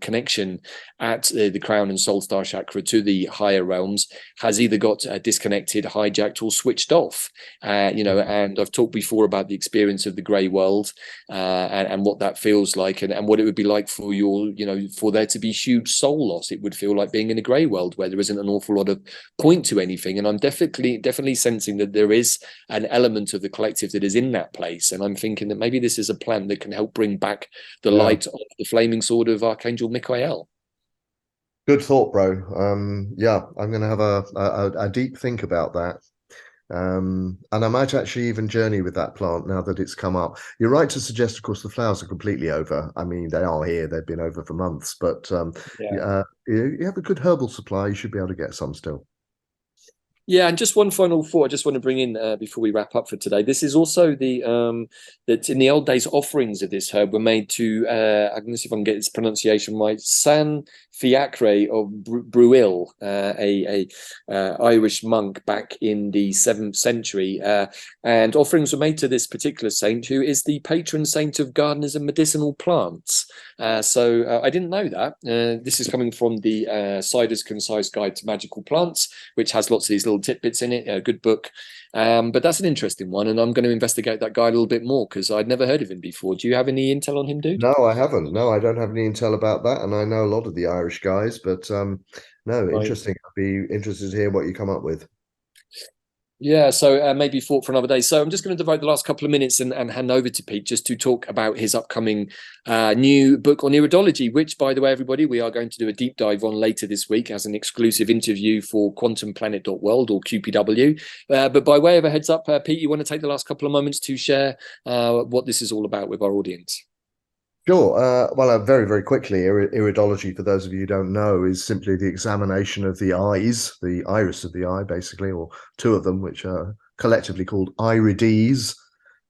connection at the crown and soul star chakra to the higher realms has either got disconnected, hijacked, or switched off. And I've talked before about the experience of the grey world, and what that feels like, and what it would be like for for there to be huge soul loss. It would feel like being in a grey world where there isn't an awful lot of point to anything. And I'm definitely sensing that there is an element of the collective that is in that place. And I'm thinking that maybe this is a plant that can help bring back the light of the flaming sword of Archangel Michael. Good thought, bro. I'm going to have a deep think about that. And I might actually even journey with that plant now that it's come up. You're right to suggest, of course, the flowers are completely over. I mean, they are here. They've been over for months. But you have a good herbal supply. You should be able to get some still. Yeah, and just one final thought I just want to bring in before we wrap up for today. This is also that in the old days, offerings of this herb were made to, I'm going to see if I can get its pronunciation right, San Fiacre of Breuil, a Irish monk back in the 7th century. And offerings were made to this particular saint, who is the patron saint of gardeners and medicinal plants. So I didn't know that. This is coming from the Cider's Concise Guide to Magical Plants, which has lots of these little tidbits in it. A good book. But that's an interesting one, and I'm going to investigate that guy a little bit more because I'd never heard of him before. Do you have any intel on him, dude? No, I haven't. No, I don't have any intel about that, and I know a lot of the Irish guys, but no, Right. interesting. I'd be interested to hear what you come up with. Yeah, so maybe thought for another day. So I'm just going to devote the last couple of minutes and hand over to Pete just to talk about his upcoming new book on iridology, which, by the way, everybody, we are going to do a deep dive on later this week as an exclusive interview for quantumplanet.world or QPW. But by way of a heads up, Pete, you want to take the last couple of moments to share what this is all about with our audience? Sure. Very, very quickly, iridology, for those of you who don't know, is simply the examination of the eyes, the iris of the eye, basically, or two of them, which are collectively called irides,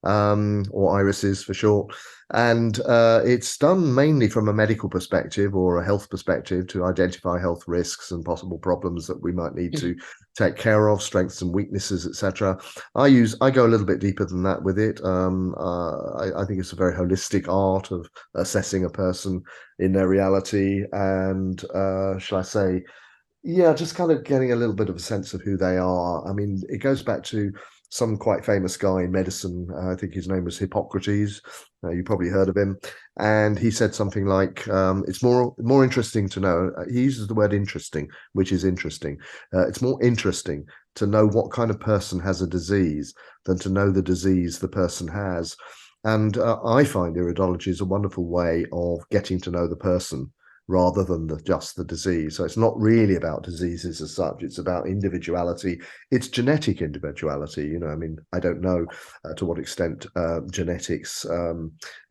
or irises for short. And it's done mainly from a medical perspective or a health perspective to identify health risks and possible problems that we might need to take care of, strengths and weaknesses, etc. I go a little bit deeper than that with it. I think it's a very holistic art of assessing a person in their reality, and shall I say, just kind of getting a little bit of a sense of who they are. I mean, it goes back to some quite famous guy in medicine. I think his name was Hippocrates. You probably heard of him. And he said something like, it's more interesting to know. He uses the word interesting, which is interesting. It's more interesting to know what kind of person has a disease than to know the disease the person has. And I find iridology is a wonderful way of getting to know the person rather than just the disease. So it's not really about diseases as such. It's about individuality. It's genetic individuality. I mean, I don't know to what extent genetics,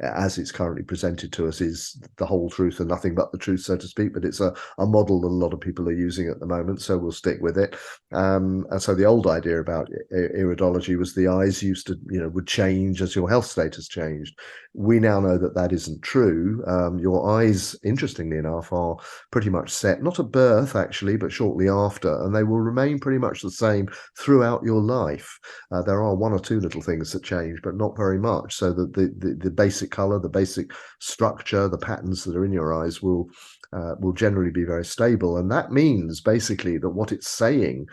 as it's currently presented to us, is the whole truth and nothing but the truth, so to speak. But it's a model that a lot of people are using at the moment. So we'll stick with it. And so the old idea about iridology was the eyes used to, would change as your health status changed. We now know that that isn't true. Your eyes, interestingly enough, are pretty much set, not at birth actually, but shortly after, and they will remain pretty much the same throughout your life. There are one or two little things that change, but not very much. So that the basic color, the basic structure, the patterns that are in your eyes will generally be very stable, and that means basically that what it's saying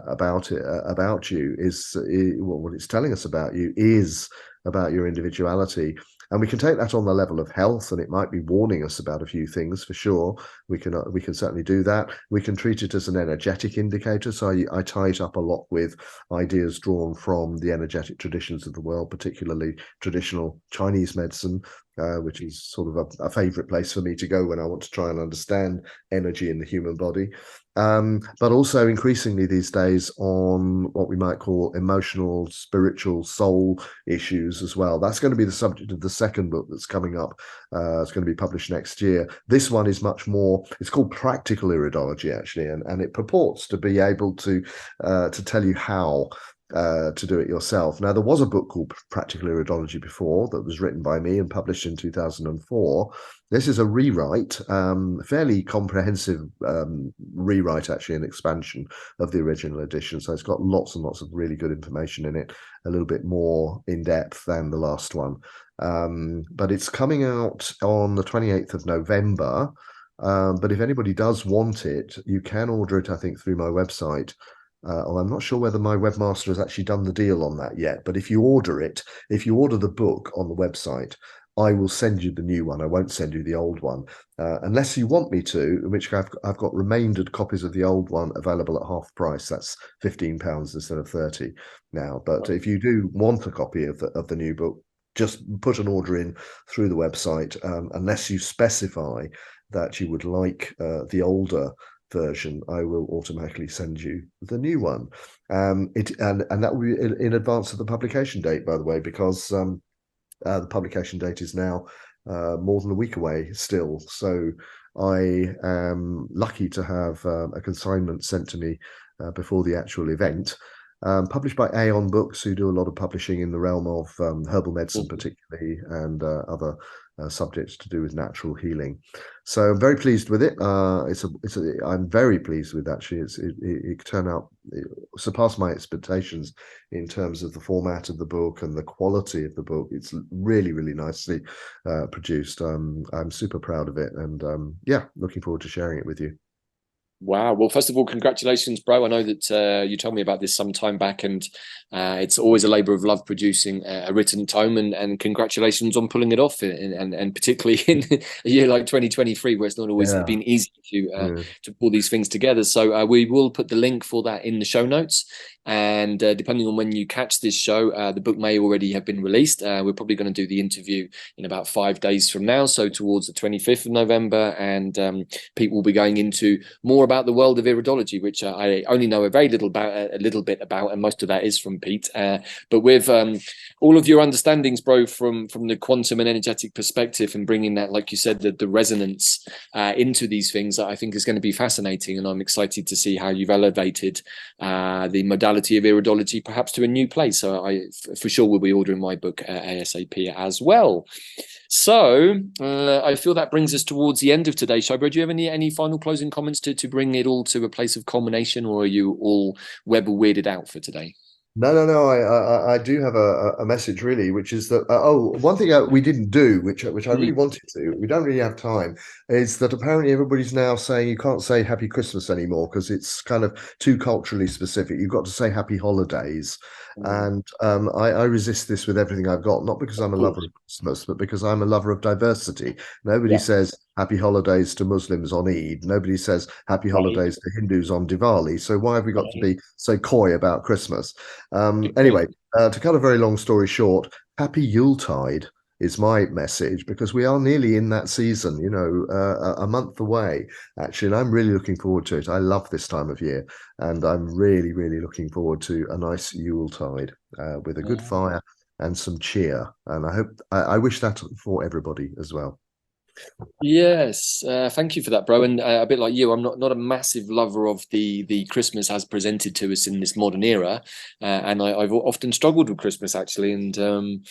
about you is what it's telling us about you is about your individuality. And we can take that on the level of health, and it might be warning us about a few things for sure. We can certainly do that. We can treat it as an energetic indicator. So I tie it up a lot with ideas drawn from the energetic traditions of the world, particularly traditional Chinese medicine, which is sort of a favorite place for me to go when I want to try and understand energy in the human body. But also increasingly these days on what we might call emotional, spiritual, soul issues as well. That's going to be the subject of the second book that's coming up. It's going to be published next year. This one is much more, it's called Practical Iridology, actually, and it purports to be able to tell you how to do it yourself. Now, there was a book called Practical Iridology before that was written by me and published in 2004. This is a rewrite, fairly comprehensive rewrite, actually, an expansion of the original edition. So it's got lots and lots of really good information in it, a little bit more in depth than the last one. But it's coming out on the 28th of November. But if anybody does want it, you can order it, I think, through my website. I'm not sure whether my webmaster has actually done the deal on that yet, but if you order the book on the website, I will send you the new one. I won't send you the old one, unless you want me to, in which I've got remaindered copies of the old one available at half price. That's £15 instead of 30 now. But if you do want a copy of the new book, just put an order in through the website, unless you specify that you would like the older version. I will automatically send you the new one. And that will be in advance of the publication date, by the way, because the publication date is now more than a week away still. So I am lucky to have a consignment sent to me before the actual event. Published by Aeon Books, who do a lot of publishing in the realm of herbal medicine, particularly, and other subjects to do with natural healing. So I'm very pleased with it. I'm very pleased with, actually. It turned out, it surpassed my expectations in terms of the format of the book and the quality of the book. It's really, really nicely produced. I'm super proud of it, and yeah, looking forward to sharing it with you. Wow. Well, first of all, congratulations, bro. I know that you told me about this some time back, and it's always a labor of love producing a written tome, and congratulations on pulling it off, and particularly in a year like 2023, where it's not always been easy to pull these things together. So we will put the link for that in the show notes. And depending on when you catch this show, the book may already have been released. We're probably going to do the interview in about 5 days from now, so towards the 25th of November. And Pete will be going into more about the world of iridology, which I only know a little bit about, and most of that is from Pete. But with all of your understandings, bro, from the quantum and energetic perspective, and bringing that, like you said, the resonance into these things, I think is going to be fascinating. And I'm excited to see how you've elevated the modality of iridology perhaps to a new place. So I for sure will be ordering my book ASAP as well. So I feel that brings us towards the end of today's show. Bro, do you have any final closing comments to bring it all to a place of culmination, or are you all web weirded out for today? No. I do have a message, really, which is that one thing we didn't do, which I really wanted to, we don't really have time, is that apparently everybody's now saying you can't say Happy Christmas anymore because it's kind of too culturally specific. You've got to say Happy Holidays. And I resist this with everything I've got, not because I'm a lover of Christmas, but because I'm a lover of diversity. Nobody says Happy Holidays to Muslims on Eid. Nobody says Happy Holidays to Hindus on Diwali. So why have we got to be so coy about Christmas? Anyway, to cut a very long story short, Happy Yuletide is my message, because we are nearly in that season, a month away, actually, and I'm really looking forward to it. I love this time of year, and I'm really, really looking forward to a nice Yuletide with a good fire and some cheer. And I wish that for everybody as well. Yes, thank you for that, bro. And a bit like you, I'm not a massive lover of the Christmas as presented to us in this modern era, and I've often struggled with Christmas, actually. And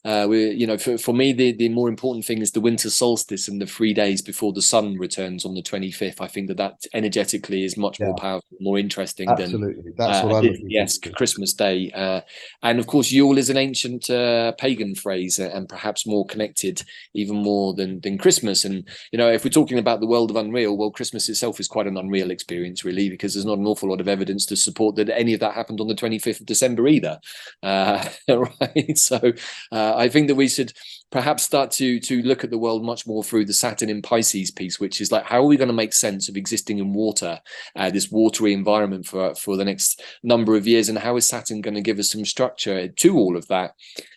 for me, the more important thing is the winter solstice and the 3 days before the sun returns on the 25th. I think that energetically is much more powerful, more interesting absolutely. That's than what I'm looking yes, forward to. Christmas Day. And of course, Yule is an ancient pagan phrase, and perhaps more connected, even more than Christmas. And if we're talking about the world of unreal, well, Christmas itself is quite an unreal experience, really, because there's not an awful lot of evidence to support that any of that happened on the 25th of December either. Right? So I think that we should perhaps start to look at the world much more through the Saturn in Pisces piece, which is like, how are we going to make sense of existing in water, this watery environment for the next number of years, and how is Saturn going to give us some structure to all of that?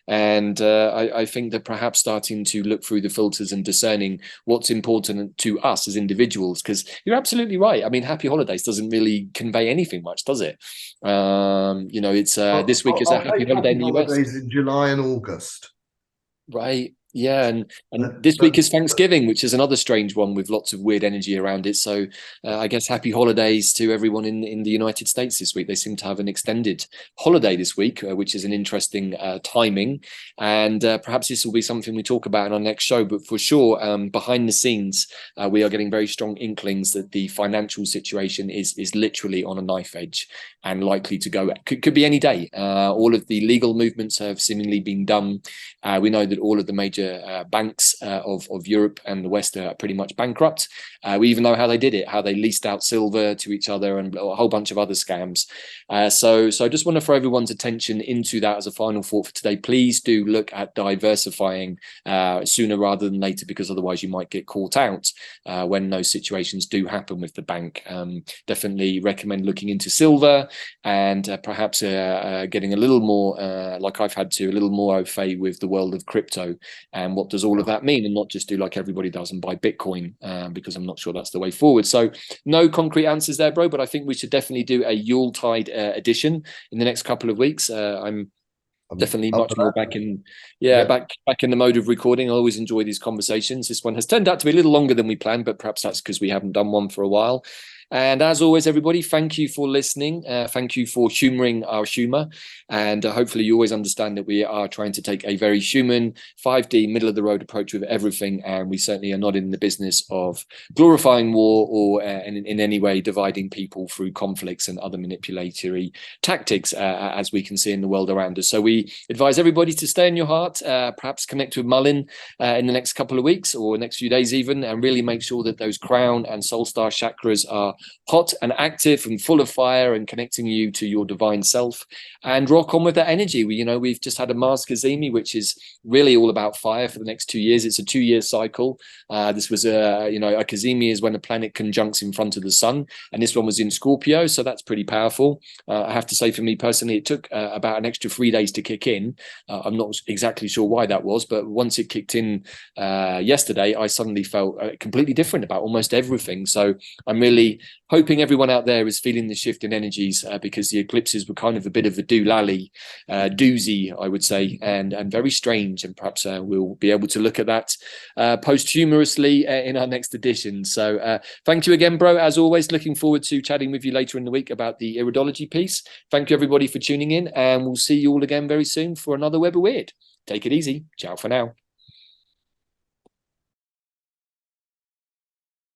And I think that perhaps starting to look through the filters and discerning what's important to us as individuals, because you're absolutely right. I mean, Happy Holidays doesn't really convey anything much, does it? It's this week is a Happy Holiday in the US. Holidays in July and August. Right. Yeah, and this week is Thanksgiving, which is another strange one with lots of weird energy around it. So I guess happy holidays to everyone in the United States this week. They seem to have an extended holiday this week, which is an interesting timing. And perhaps this will be something we talk about in our next show. But for sure, behind the scenes, we are getting very strong inklings that the financial situation is literally on a knife edge and likely to go. Could be any day. All of the legal movements have seemingly been done. We know that all of the major banks of Europe and the West are pretty much bankrupt. We even know how they did it, how they leased out silver to each other and a whole bunch of other scams. So I just want to throw everyone's attention into that as a final thought for today. Please do look at diversifying sooner rather than later, because otherwise you might get caught out when those situations do happen with the bank. Definitely recommend looking into silver and perhaps getting a little more, like I've had to, a little more au fait with the world of crypto. And what does all of that mean? And not just do like everybody does and buy Bitcoin, because I'm not sure that's the way forward. So no concrete answers there, bro, but I think we should definitely do a Yuletide edition in the next couple of weeks. I'm definitely much more back in back in the mode of recording. I always enjoy these conversations. This one has turned out to be a little longer than we planned, but perhaps that's because we haven't done one for a while. And as always, everybody, thank you for listening. Thank you for humoring our humor. And hopefully you always understand that we are trying to take a very human, 5D, middle-of-the-road approach with everything. And we certainly are not in the business of glorifying war or in any way dividing people through conflicts and other manipulatory tactics, as we can see in the world around us. So we advise everybody to stay in your heart, perhaps connect with Mullein in the next couple of weeks or next few days even, and really make sure that those crown and soul star chakras are hot and active and full of fire and connecting you to your divine self, and rock on with that energy. We've just had a Mars Cazimi, which is really all about fire for the next 2 years. It's a 2-year cycle. This was a Cazimi is when a planet conjuncts in front of the sun, and this one was in Scorpio, so that's pretty powerful. I have to say, for me personally, it took about an extra 3 days to kick in. I'm not exactly sure why that was, but once it kicked in yesterday, I suddenly felt completely different about almost everything. So I'm really hoping everyone out there is feeling the shift in energies, because the eclipses were kind of a bit of a doolally, doozy, I would say, and very strange. And perhaps we'll be able to look at that posthumously in our next edition. So thank you again, bro. As always, looking forward to chatting with you later in the week about the Iridology piece. Thank you, everybody, for tuning in, and we'll see you all again very soon for another Web of Weird. Take it easy. Ciao for now.